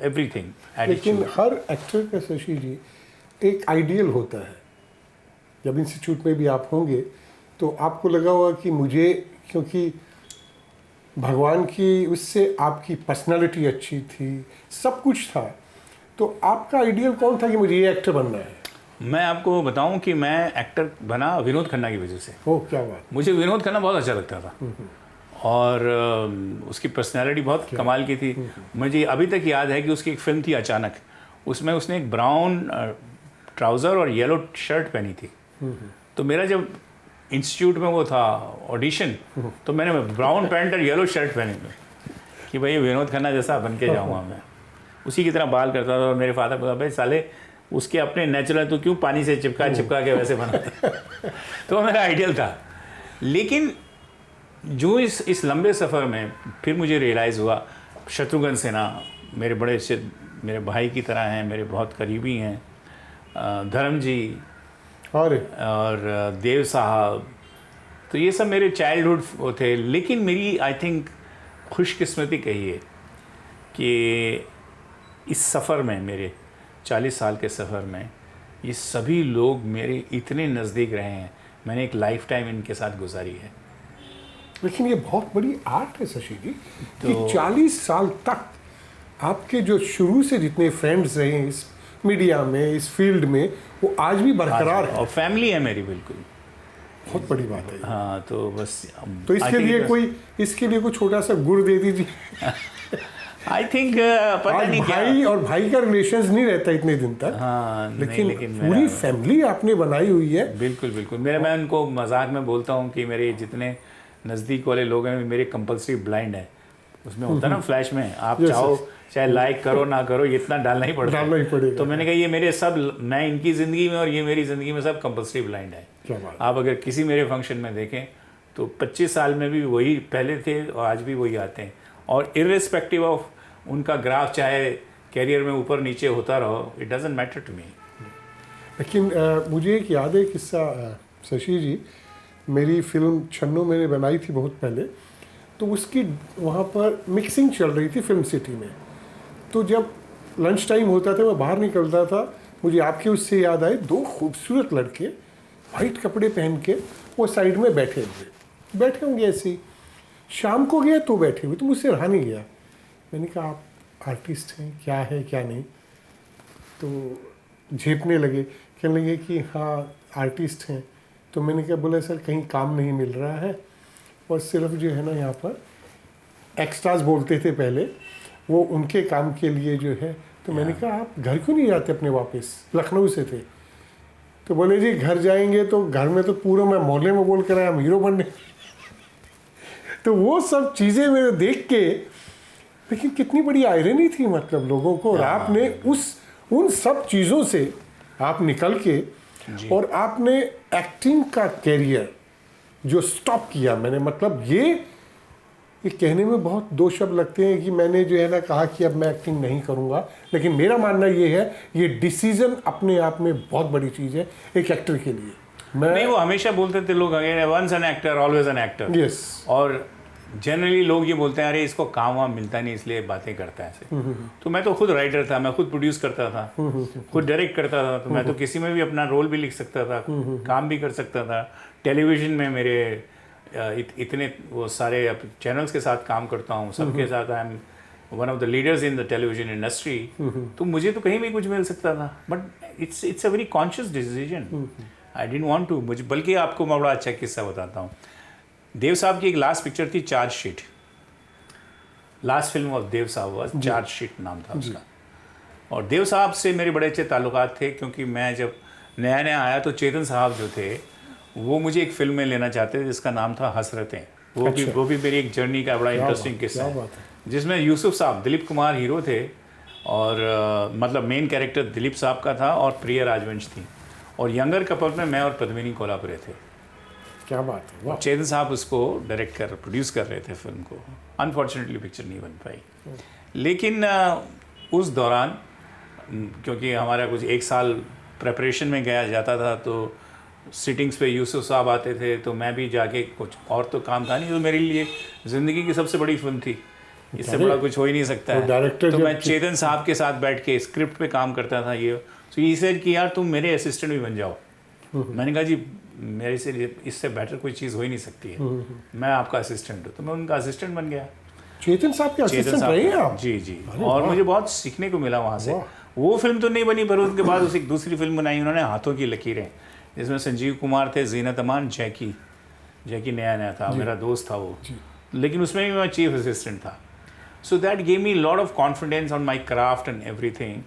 everything. लेकिन हर एक्टर का, शशि जी, एक आइडियल होता है। जब इंस्टीट्यूट में भी आप होंगे तो आपको लगा होगा कि मुझे, क्योंकि भगवान की उससे आपकी पर्सनालिटी अच्छी थी, सब कुछ था, तो आपका आइडियल कौन था कि मुझे ये एक्टर बनना है? मैं आपको बताऊं कि मैं एक्टर बना विनोद खन्ना की वजह से। ओह, क्या बात। मुझे विनोद खन्ना बहुत अच्छा लगता था और उसकी पर्सनालिटी बहुत कमाल की थी। मुझे अभी तक याद है कि उसकी एक फिल्म थी अचानक, उसमें उसने एक ब्राउन ट्राउज़र और येलो शर्ट पहनी थी। तो मेरा जब इंस्टीट्यूट में वो था ऑडिशन, तो मैंने ब्राउन पैंट और येलो शर्ट पहने कि भाई विनोद खन्ना जैसा बन के जाऊँगा मैं। उसी की तरह बाल करता था। और मेरे फादर बोला, भाई साले उसके अपने नेचुरल, तो क्यों पानी से चिपका के वैसे बनाता। तो मेरा आइडियल था। लेकिन जो इस लंबे सफ़र में फिर मुझे रियलाइज़ हुआ, शत्रुघ्न सिन्हा मेरे भाई की तरह हैं, मेरे बहुत करीबी हैं, धर्म जी और देव साहब, तो ये सब मेरे चाइल्डहुड वो थे। लेकिन मेरी आई थिंक खुशकिस्मती कहिए कि इस सफ़र में, मेरे 40 साल के सफ़र में, ये सभी लोग मेरे इतने नज़दीक रहे हैं। मैंने एक लाइफ टाइम इनके साथ गुजारी है। लेकिन ये बहुत बड़ी आर्ट है शशि जी, कि 40 साल तक आपके जो शुरू से जितने फ्रेंड्स रहे हैं इस मीडिया में, इस फील्ड में, वो आज भी बरकरार है। और फैमिली है मेरी, बिल्कुल बहुत बड़ी बात है। हाँ, तो बस तो इसके लिए कोई छोटा सा गुड़ दे दीजिए। आई थिंक पता नहीं भाई और भाई का रिलेशन नहीं रहता इतने दिन तक। हाँ, लेकिन पूरी फैमिली आपने बनाई हुई है। बिल्कुल। मैं उनको मजाक में बोलता हूँ कि मेरे जितने नज़दीक वाले लोग हैं मेरे कंपल्सरी ब्लाइंड है। उसमें होता है ना फ्लैश में, आप चाहे लाइक करो ना करो, इतना डालना ही पड़ेगा। तो मैंने कहा ये मेरे सब, मैं इनकी ज़िंदगी में और ये मेरी ज़िंदगी में सब कंपल्सरी ब्लाइंड है। आप अगर किसी मेरे फंक्शन में देखें तो 25 साल में भी वही पहले थे और आज भी वही आते हैं। और इर्रेस्पेक्टिव ऑफ उनका ग्राफ चाहे कैरियर में ऊपर नीचे होता रहो, it doesn't matter to me. लेकिन मुझे एक याद है किस्सा, शशि जी, मेरी फिल्म छन्नू मैंने बनाई थी बहुत पहले, तो उसकी वहाँ पर मिक्सिंग चल रही थी फिल्म सिटी में। तो जब लंच टाइम होता था, मैं बाहर निकलता था, मुझे आपके उससे याद आए 2 खूबसूरत लड़के वाइट कपड़े पहन के वो साइड में बैठे होंगे ऐसे ही। शाम को गया तो बैठे हुए, तो मुझसे रहा नहीं गया। मैंने कहा आप आर्टिस्ट हैं, क्या है क्या नहीं? तो झेपने लगे, कहने लगे कि हाँ आर्टिस्ट हैं। तो मैंने क्या बोला, सर कहीं काम नहीं मिल रहा है और सिर्फ जो है ना यहाँ पर एक्स्ट्रास बोलते थे पहले, वो उनके काम के लिए जो है। तो मैंने कहा आप घर क्यों नहीं जाते अपने वापस? लखनऊ से थे। तो बोले जी घर जाएंगे तो घर में तो पूरा मैं मोहल्ले में बोल कर आया हम हीरो बनने। तो वो सब चीज़ें मैंने देख के, लेकिन कितनी बड़ी आयरनी थी मतलब लोगों को, और आपने उन सब चीज़ों से आप निकल के और आपने एक्टिंग का कैरियर जो स्टॉप किया। मैंने मतलब ये कहने में बहुत दो शब्द लगते हैं कि मैंने जो है ना कहा कि अब मैं एक्टिंग नहीं करूँगा, लेकिन मेरा मानना ये है ये डिसीजन अपने आप में बहुत बड़ी चीज़ है एक एक्टर के लिए। नहीं, वो हमेशा बोलते थे लोग, once an actor always an actor. Yes. और जनरली लोग ये बोलते हैं अरे इसको काम वाम मिलता नहीं इसलिए बातें करता है ऐसे। तो मैं तो खुद राइटर था, मैं खुद प्रोड्यूस करता था, खुद डायरेक्ट करता था, तो मैं तो किसी में भी अपना रोल भी लिख सकता था, काम भी कर सकता था। टेलीविज़न में मेरे इतने वो सारे चैनल्स के साथ काम करता हूँ, सबके साथ I am one of the leaders in the television industry. तो मुझे तो कहीं भी कुछ मिल सकता था, but it's a very conscious decision. I didn't want to. मुझे बल्कि आपको मैं बड़ा अच्छा किस्सा बताता हूँ। देव साहब की एक लास्ट पिक्चर थी चार्जशीट। लास्ट फिल्म ऑफ देव साहब वाज चार्जशीट नाम था उसका। और देव साहब से मेरे बड़े अच्छे ताल्लुकात थे, क्योंकि मैं जब नया नया आया तो चेतन साहब जो थे वो मुझे एक फिल्म में लेना चाहते थे जिसका नाम था हसरतें। वो भी मेरी एक जर्नी का बड़ा इंटरेस्टिंग किस्सा है, जिसमें यूसुफ साहब, दिलीप कुमार हीरो थे, और मतलब मेन कैरेक्टर दिलीप साहब का था और प्रिया राजवंश थी, और यंगर कपल में मैं और पद्मिनी कोल्हापुरे थे। क्या बात है। चेतन साहब उसको डायरेक्ट कर प्रोड्यूस कर रहे थे फिल्म को। अनफॉर्चुनेटली पिक्चर नहीं बन पाई, लेकिन उस दौरान क्योंकि हमारा कुछ एक साल प्रेपरेशन में गया जाता था, तो सिटिंग्स पे यूसुफ साहब आते थे, तो मैं भी जाके, कुछ और तो काम था नहीं, तो मेरे लिए ज़िंदगी की सबसे बड़ी फिल्म थी, इससे बड़ा कुछ हो ही नहीं सकता है। तो मैं चेतन साहब के साथ बैठ के स्क्रिप्ट पे काम करता था। ये तो ये सेड कि यार तुम मेरे असिस्टेंट भी बन जाओ। मैंने कहा जी मेरे से इससे बेटर कोई चीज़ हो ही नहीं सकती है, मैं आपका असिस्टेंट हूँ। तो मैं उनका असिस्टेंट बन गया। चेतन साहब के असिस्टेंट रहे हैं आप? जी जी। और मुझे बहुत सीखने को मिला वहाँ से। वो फिल्म तो नहीं बनी, पर उसके बाद उसे एक दूसरी फिल्म बनाई उन्होंने, हाथों की लकीरें, जिसमें संजीव कुमार थे, जीनत अमान, जैकी नया नया था, मेरा दोस्त था वो, लेकिन उसमें भी मैं चीफ असिस्टेंट था। So that gave me lot of confidence on my craft and everything.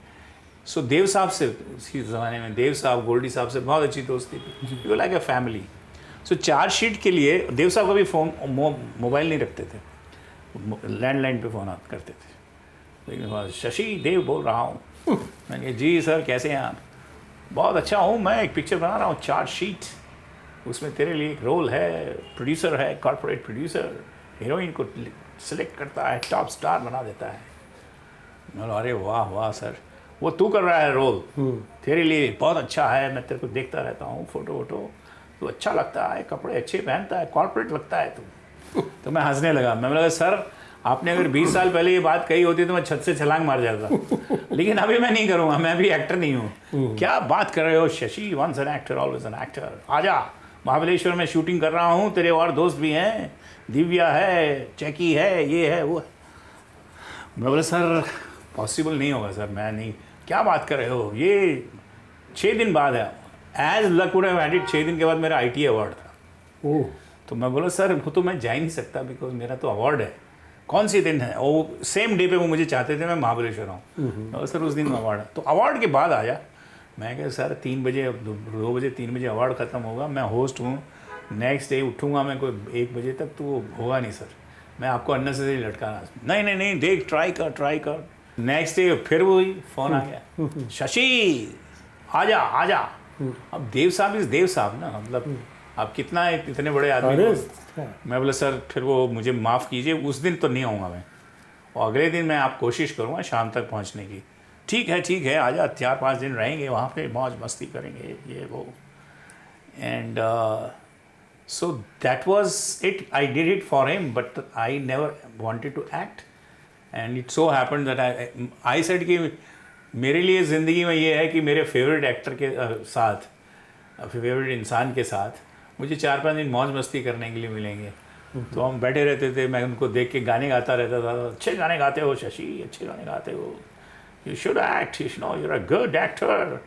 So Dev sahab से उसी ज़माने में देव साहब, गोल्डी साहब से बहुत अच्छी दोस्ती थी, वो like a family. So chargesheet के लिए देव साहब का भी फ़ोन मोबाइल नहीं रखते थे, लैंडलाइन पे फ़ोन करते थे। लेकिन शशि देव बोल रहा हूँ। मैंने कहा जी सर कैसे हैं आप? बहुत अच्छा हूँ, मैं एक पिक्चर बना रहा हूँ चार्जशीट, उसमें तेरे लिए एक रोल है, प्रोड्यूसर है, कॉर्पोरेट प्रोड्यूसर, हीरोइन को सिलेक्ट करता है, टॉप स्टार बना देता है। मैं बोला अरे वाह वाह सर, वो तू कर रहा है रोल, तेरे लिए बहुत अच्छा है, मैं तेरे को देखता रहता हूँ, फोटो वोटो तो अच्छा लगता है, कपड़े अच्छे पहनता है, कॉर्पोरेट लगता है तू। तो मैं हंसने लगा। मैं लगा सर आपने अगर 20 साल पहले ये बात कही होती तो मैं छत से छलांग मार जाता, लेकिन अभी मैं नहीं करूँगा, मैं भी एक्टर नहीं हूँ। क्या बात कर रहे हो Shashi, once an actor always an actor, आजा महाबलेश्वर में शूटिंग कर रहा हूँ, तेरे और दोस्त भी हैं, दिव्या है, चैकी है, ये है वो है। मैं बोला सर पॉसिबल नहीं होगा सर, मैं नहीं, क्या बात कर रहे हो, ये 6 दिन बाद है, as luck would have had it, 6 दिन के बाद मेरा ITA अवार्ड था। तो मैं बोला सर वो तो मैं जा ही नहीं सकता, बिकॉज मेरा तो अवार्ड है। कौन सी दिन है? वो सेम डे पे वो मुझे चाहते थे मैं महाबलेश्वर आऊँ। सर उस दिन अवार्ड है, तो अवार्ड के बाद आया। मैं कहा सर 3 बजे 2 बजे 3 बजे अवार्ड ख़त्म होगा, मैं होस्ट हूँ, नेक्स्ट डे उठूँगा मैं कोई 1 बजे तक, तो वो होगा नहीं सर, मैं आपको अननेसेसरी लटकाना। नहीं देख ट्राई कर। नेक्स्ट डे फिर वही फ़ोन आ गया, शशि आजा। अब देव साहब इज़ देव साहब ना, मतलब आप कितना इतने बड़े आदमी को। मैं बोला सर फिर वो मुझे माफ़ कीजिए, उस दिन तो नहीं आऊँगा मैं, और अगले दिन मैं आप कोशिश करूँगा शाम तक पहुँचने की। ठीक है आजा, 4-5 दिन रहेंगे वहाँ पे, मौज मस्ती करेंगे ये वो। And so that was it, I did it for him, but I never wanted to act, and it so happened that I said कि मेरे लिए ज़िंदगी में ये है कि मेरे फेवरेट एक्टर के साथ, फेवरेट इंसान के साथ मुझे 4-5 दिन मौज मस्ती करने के लिए मिलेंगे। तो हम बैठे रहते थे, मैं उनको देख के गाने गाता रहता था, अच्छे गाने गाते हो शशि, अच्छे गाने गाते हो, you should act, you know you are a good actor.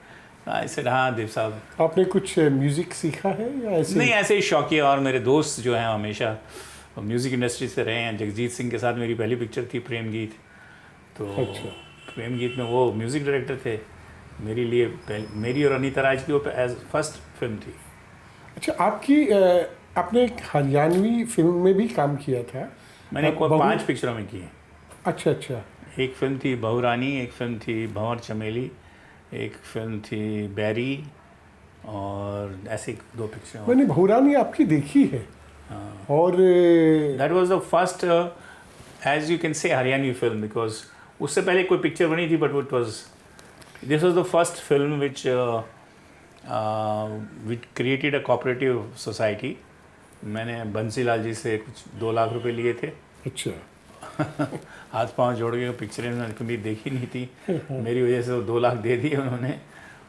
I said हाँ देव साहब। आपने कुछ म्यूज़िक सीखा है या ऐसे? नहीं, ऐसे ही शौकिया, और मेरे दोस्त जो हैं हमेशा म्यूज़िक इंडस्ट्री से रहे हैं। जगजीत सिंह के साथ मेरी पहली पिक्चर थी प्रेम गीत, तो अच्छा। प्रेम गीत में वो म्यूज़िक डायरेक्टर थे मेरे लिए। मेरी और अनीता राज की वो एज फर्स्ट फिल्म थी। अच्छा, आपकी आपने एक हरियाणवी फिल्म में भी काम किया था। मैंने बहू- 5 पिक्चरों में की हैं। अच्छा अच्छा। एक फिल्म थी बहू रानी, एक फिल्म थी भंवर चमेली, एक फिल्म थी बैरी, और ऐसे 2 पिक्चर। मैंने भूरानी आपकी देखी है। और that was the first as you can say Haryanvi film, because उससे पहले कोई पिक्चर बनी थी, but it was this was the first film which created a cooperative society. मैंने बंसीलाल जी से कुछ 2 लाख रुपए लिए थे। अच्छा। हाथ पांव जोड़ के पिक्चरें मैंने कभी देखी नहीं थी, मेरी वजह से वो 2 लाख दे दिए उन्होंने,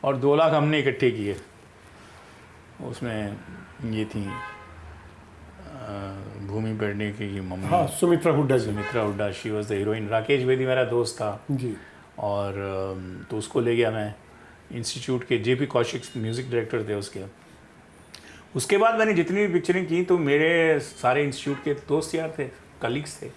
और 2 लाख हमने इकट्ठे किए। उसमें ये थी भूमि पेडनेकर की मम्मी, हाँ, Sumitra Hooda ji. Sumitra Hooda, she was the heroine. Rakesh Bedi मेरा दोस्त था, जी। और तो उसको ले गया मैं इंस्टीट्यूट के, जेपी कौशिक म्यूज़िक डायरेक्टर थे उसके। उसके बाद मैंने जितनी भी पिक्चरें की तो मेरे सारे इंस्टीट्यूट के दोस्त यार थे, कलीग्स थे।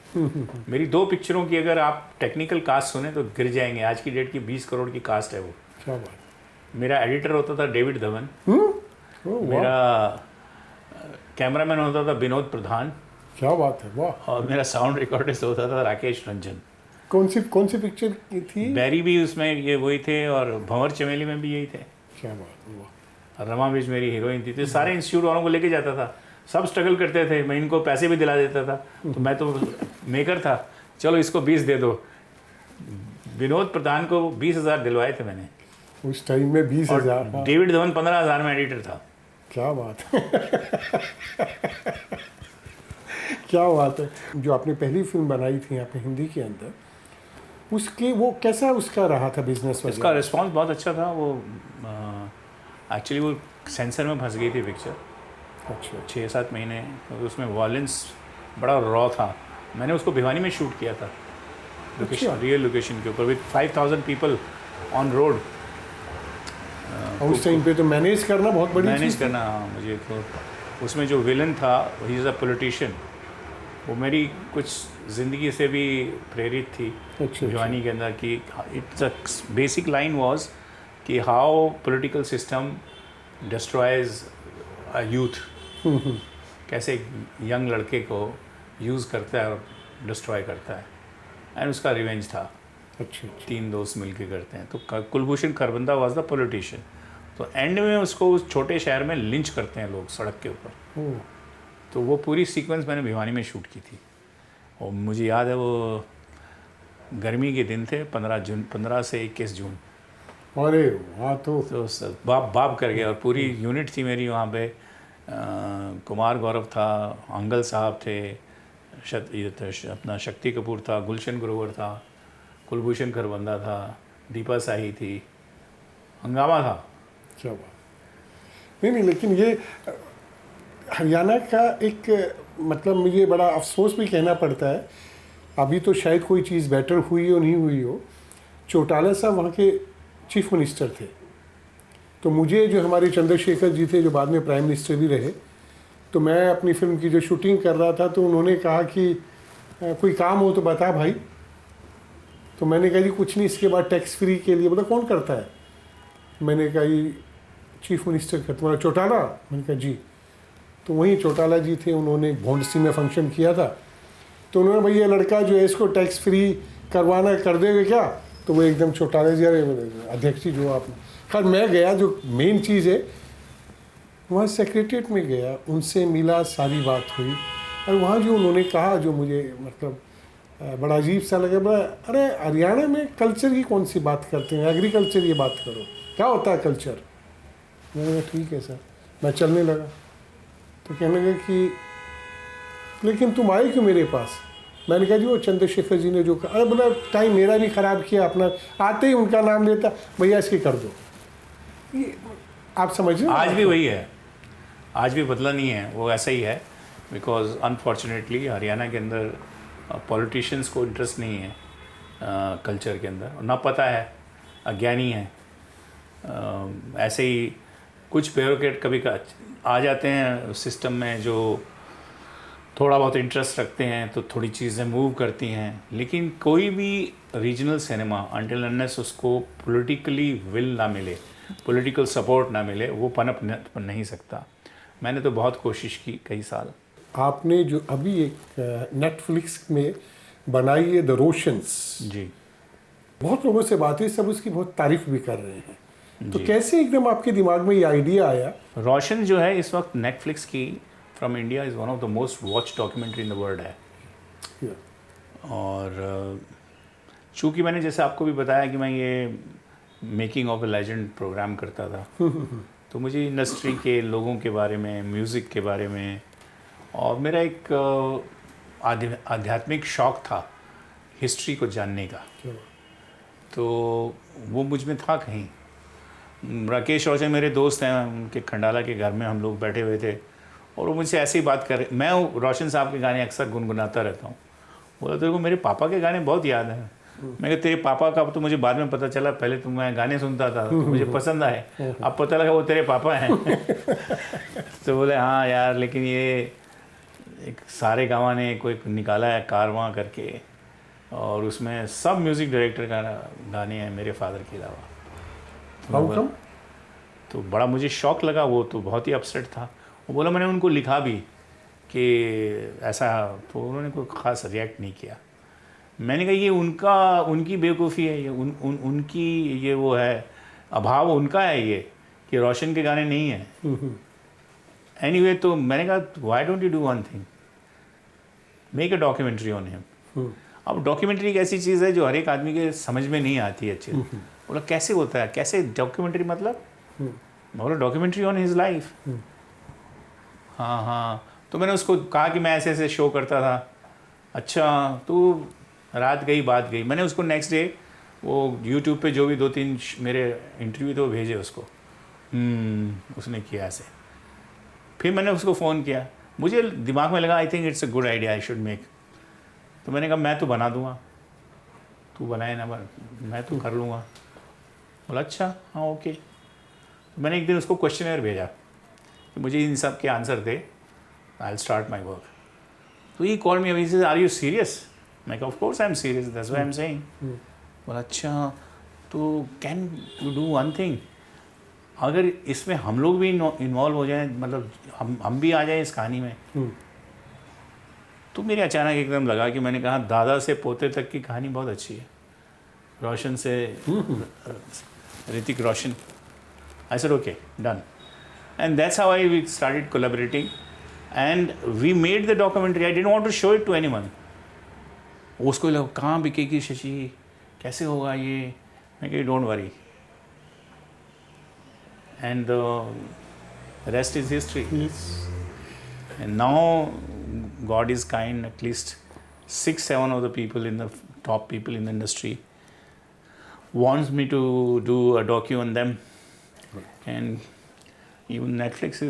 मेरी 2 पिक्चरों की अगर आप टेक्निकल कास्ट सुने तो गिर जाएंगे। आज की डेट की 20 करोड़ की कास्ट है वो। क्या बात। मेरा एडिटर होता था डेविड धवन, ओह, वाह। मेरा कैमरामैन होता था विनोद प्रधान, क्या बात है, वाह। और मेरा साउंड रिकॉर्डिस्ट होता था राकेश रंजन। कौन सी पिक्चर की थी? बैरी भी उसमें ये वही थे, और भंवर चमेली में भी यही थे। क्या बात है, वाह। रमा बीच मेरी हीरोइन थी। तो सारे इंस्टीट्यूट वालों को लेके जाता था, सब स्ट्रगल करते थे, मैं इनको पैसे भी दिला देता था। तो मैं तो मेकर था, चलो इसको 20 दे दो। विनोद प्रधान को 20,000 दिलवाए थे मैंने, उस टाइम में 20,000। हाँ। डेविड धवन 15,000 में एडिटर था। क्या बात है। क्या बात है। जो आपने पहली फिल्म बनाई थी यहाँ पे हिंदी के अंदर, उसके वो कैसा उसका रहा था बिजनेस इसका वगैरह? रिस्पांस बहुत अच्छा था। वो एक्चुअली वो सेंसर में फंस गई थी पिक्चर अच्छा। 6-7 महीने, तो उसमें वॉयलेंस बड़ा रॉ था। मैंने उसको भिवानी में शूट किया था, लोकेशन, रियल लोकेशन के ऊपर, विद 5,000 पीपल ऑन रोड। और उस टाइम पे तो मैनेज करना बहुत बड़ी मैनेज चीज़ थी। करना, हाँ। मुझे तो उसमें जो विलन था, ही इज़ अ पॉलिटिशियन, वो मेरी कुछ ज़िंदगी से भी प्रेरित थी। अच्छा। भिवानी के अंदर की it's a basic line was कि how political system destroys a youth, कैसे एक यंग लड़के को यूज़ करता है और डिस्ट्रॉय करता है, एंड उसका रिवेंज था। अच्छा। 3 दोस्त मिलके करते हैं। तो Kulbhushan Kharbanda was the politician. तो एंड में उसको उस छोटे शहर में लिंच करते हैं लोग सड़क के ऊपर। ओह, तो वो पूरी सीक्वेंस मैंने भिवानी में शूट की थी, और मुझे याद है वो गर्मी के दिन थे, 15 से 21 जून। अरे वाह। तो बाप बाप कर गया, और पूरी यूनिट थी मेरी वहाँ पे। कुमार गौरव था, अंगल साहब थे, अपना शक्ति कपूर था, गुलशन ग्रोवर था, कुलभूषण खरबंदा था, दीपा साही थी, हंगामा था। क्या बात। नहीं, लेकिन ये हरियाणा का एक मतलब मुझे बड़ा अफसोस भी कहना पड़ता है, अभी तो शायद कोई चीज़ बेटर हुई हो नहीं हुई हो। चौटाला साहब वहाँ के चीफ मिनिस्टर थे, तो मुझे जो हमारे चंद्रशेखर जी थे, जो बाद में प्राइम मिनिस्टर भी रहे, तो मैं अपनी फिल्म की जो शूटिंग कर रहा था, तो उन्होंने कहा कि कोई काम हो तो बता भाई। तो मैंने कहा जी कुछ नहीं, इसके बाद टैक्स फ्री के लिए। बोला कौन करता है? मैंने कहा ये चीफ मिनिस्टर का, तुम्हारा चौटाला? मैंने कहा जी। तो वहीं चौटाला जी थे, उन्होंने भोंडसी में फंक्शन किया था, तो उन्होंने भैया लड़का जो है इसको टैक्स फ्री करवाना कर देंगे क्या? तो वो एकदम चौटाला जी, अरे अध्यक्ष जी जो आपने। खैर मैं गया, जो मेन चीज़ है वहाँ सेक्रेटरीट में गया, उनसे मिला, सारी बात हुई, और वहाँ जो उन्होंने कहा जो मुझे मतलब बड़ा अजीब सा लगा। बड़ा, अरे हरियाणा में कल्चर की कौन सी बात करते हैं, एग्रीकल्चर ये बात करो, क्या होता है कल्चर। मैंने कहा ठीक है सर, मैं चलने लगा। तो कहने लगे कि लेकिन तुम आए क्यों मेरे पास? मैंने कहा जी वो चंद्रशेखर जी ने जो कहा। अरे बोला टाइम मेरा भी ख़राब किया अपना, आते ही उनका नाम लेता, भैया इसकी कर दो। ये आप समझ रहे हो? आज भी वही है, आज भी बदला नहीं है, वो ऐसा ही है। बिकॉज अनफॉर्चुनेटली हरियाणा के अंदर पॉलिटिशियंस को इंटरेस्ट नहीं है कल्चर के अंदर, ना पता है, अज्ञानी है। ऐसे ही कुछ ब्यूरोक्रेट कभी आ जाते हैं सिस्टम में, जो थोड़ा बहुत इंटरेस्ट रखते हैं तो थोड़ी चीज़ें मूव करती हैं, लेकिन कोई भी रीजनल सिनेमा अनटिल अनलेस उसको पॉलिटिकली विल ना मिले, पॉलिटिकल सपोर्ट ना मिले, वो पनप नहीं सकता। मैंने तो बहुत कोशिश की कई साल। आपने जो अभी एक नेटफ्लिक्स में बनाई है द रोशंस, जी बहुत लोगों से बात हुई, सब उसकी बहुत तारीफ भी कर रहे हैं। तो जी। कैसे एकदम आपके दिमाग में ये आइडिया आया? रोशन जो है इस वक्त नेटफ्लिक्स की from India is one of the most watch documentary in the world है। और चूँकि मैंने जैसे आपको भी बताया कि मैं ये making of a legend program करता था, तो मुझे इंडस्ट्री के लोगों के बारे में, म्यूज़िक के बारे में, और मेरा एक आध्यात्मिक शौक़ था हिस्ट्री को जानने का, तो वो मुझ में था कहीं। राकेश रोशन मेरे दोस्त हैं, उनके खंडाला के घर में हम लोग बैठे हुए थे और वो मुझसे ऐसे ही बात कर रहे। मैं रोशन साहब के गाने अक्सर गुनगुनाता रहता हूँ। बोला तेरे को मेरे पापा के गाने बहुत याद हैं। मैं कहा तेरे पापा का तो मुझे बाद में पता चला, पहले तो मैं गाने सुनता था तो मुझे पसंद आए, अब पता लगा वो तेरे पापा हैं। तो बोले हाँ यार, लेकिन ये एक सारे गाँव ने कोई निकाला है कारवां करके, और उसमें सब म्यूज़िक डायरेक्टर का गाने हैं मेरे फादर के अलावा। How come? तो बड़ा मुझे शौक़ लगा, वो तो बहुत ही अपसेट था। वो बोला मैंने उनको लिखा भी कि ऐसा, तो उन्होंने कोई ख़ास रिएक्ट नहीं किया। मैंने कहा ये उनकी बेवकूफ़ी है, ये उनकी ये वो है, अभाव उनका है ये कि रोशन के गाने नहीं हैं। एनीवे, तो मैंने कहा why don't you do one thing, make a documentary on him. अब डॉक्यूमेंट्री एक ऐसी चीज़ है जो हर एक आदमी के समझ में नहीं आती है अच्छे। बोला कैसे होता है, कैसे डॉक्यूमेंट्री मतलब? बोला डॉक्यूमेंट्री ऑन हिज लाइफ। हाँ, तो मैंने उसको कहा कि मैं ऐसे ऐसे शो करता था। अच्छा, तो रात गई बात गई। मैंने उसको नेक्स्ट डे वो यूट्यूब पे जो भी 2-3 मेरे इंटरव्यू थे वो भेजे उसको। उसने किया ऐसे। फिर मैंने उसको फ़ोन किया, मुझे दिमाग में लगा I think it's a good idea, I should make. तो मैंने कहा मैं तो बना दूंगा, तू बनाए ना, मैं तो कर लूँगा। बोला अच्छा हाँ ओके। तो मैंने एक दिन उसको क्वेश्चनर भेजा कि मुझे इन सब के आंसर दे, I will start my work. तो he call me, he said are you serious? मैं कहा of course I am serious, that's why I am saying. बोला अच्छा, तो can you do one thing, अगर इसमें हम लोग भी इन्वॉल्व हो जाएं, मतलब हम भी आ जाएं इस कहानी में। तो मेरे अचानक एकदम लगा कि मैंने कहा दादा से पोते तक की कहानी बहुत अच्छी है, रोशन से Hrithik Roshan. I said okay done, and that's how I we started collaborating and we made the documentary. I didn't want to show it to anyone. उसको लगा कहाँ बिकेगी शशि, कैसे होगा ये? मैं कही don't worry, and the rest is history. And now God is kind, at least 6-7 of the people in the top people in the industry wants me to do a docu on them. And even Netflix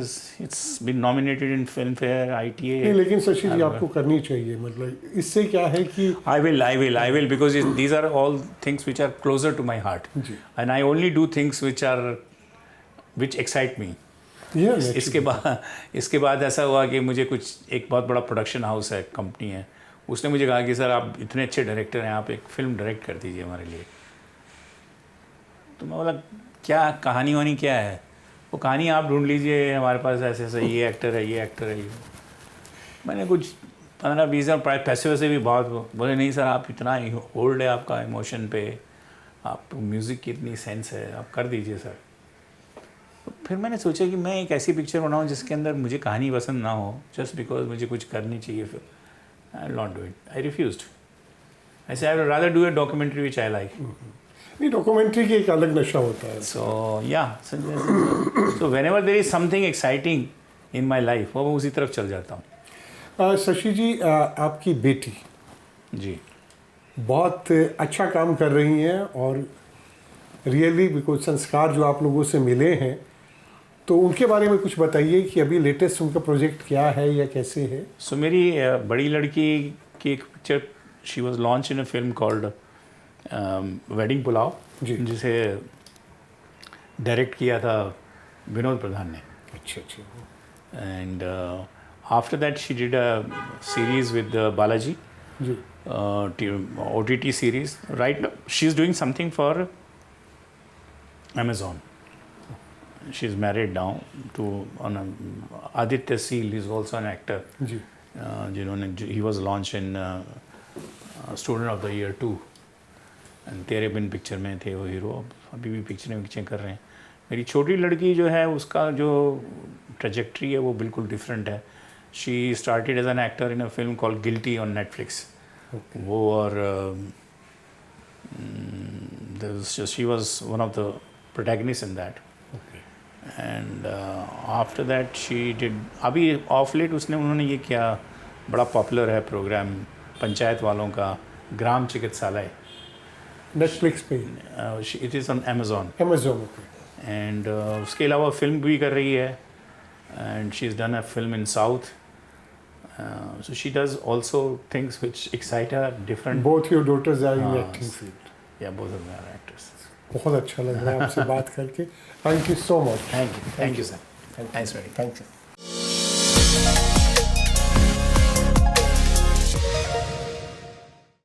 it's been nominated in Filmfare, ITA. नहीं, लेकिन शशि जी आपको करनी चाहिए, मतलब इससे क्या है कि I will because these are all things which are closer to my heart. And I only do things which excite me. इसके बाद ऐसा हुआ कि मुझे कुछ एक बहुत बड़ा प्रोडक्शन हाउस है, कंपनी है, उसने मुझे कहा कि सर आप इतने अच्छे डायरेक्टर हैं, आप एक फ़िल्म डायरेक्ट कर दीजिए हमारे लिए। तो मैं बोला क्या कहानी वानी क्या है? वो कहानी आप ढूंढ लीजिए, हमारे पास ऐसे ऐसे ये एक्टर है, ये एक्टर है, ये। मैंने कुछ 15-20 पैसे वैसे भी बहुत। बोले नहीं सर, आप इतना होल्ड है आपका इमोशन पे, आप म्यूज़िक की इतनी सेंस है, आप कर दीजिए सर। फिर मैंने सोचा कि मैं एक ऐसी पिक्चर बनाऊं जिसके अंदर मुझे कहानी पसंद ना हो, जस्ट बिकॉज मुझे कुछ करनी चाहिए। फिर I will not do it, I refused. I said I would rather do a documentary which I like. नहीं, डॉक्यूमेंट्री की एक अलग नशा होता है। So whenever there is something exciting in my life, वो मैं उसी तरफ चल जाता हूँ। शशि जी, आपकी बेटी जी बहुत अच्छा काम कर रही हैं, और रियली बिकॉज संस्कार जो आप लोगों से मिले हैं, तो उनके बारे में कुछ बताइए कि अभी लेटेस्ट उनका प्रोजेक्ट क्या है या कैसे है? सो मेरी बड़ी लड़की की एक picture, she was launched in a film called wedding pulav, जिसे डायरेक्ट किया था विनोद प्रधान ने। अच्छा। And After that, she did a series with Balaji, Zee OTT series. Right now, she's doing something for Amazon. She's married now to Aditya Seal is also an actor. जी He was launched in Student of the Year 2 and Tere Bin picture में थे वो hero. अभी भी पिक्चरें कर रहे हैं. मेरी छोटी लड़की जो है उसका जो ट्रेजेक्ट्री है वो बिल्कुल डिफरेंट है. She started as an actor in a film called guilty on Netflix. वो और she was one of the protagonist in that. And after that she did अभी ऑफ लेट उन्होंने ये किया, बड़ा पॉपुलर है प्रोग्राम पंचायत वालों का, ग्राम चिकित्सालय. नेटफ्लिक्स पे it is on Amazon. And उसके अलावा फिल्म भी कर रही है. And she is done a film in south. So she does also things which excite her, different. Both your daughters are in acting field. Yeah, both of them are actors. बहुत अच्छा लग रहा है आपसे बात करके. Thank you so much. Thank you sir. Thanks very much. Thank you.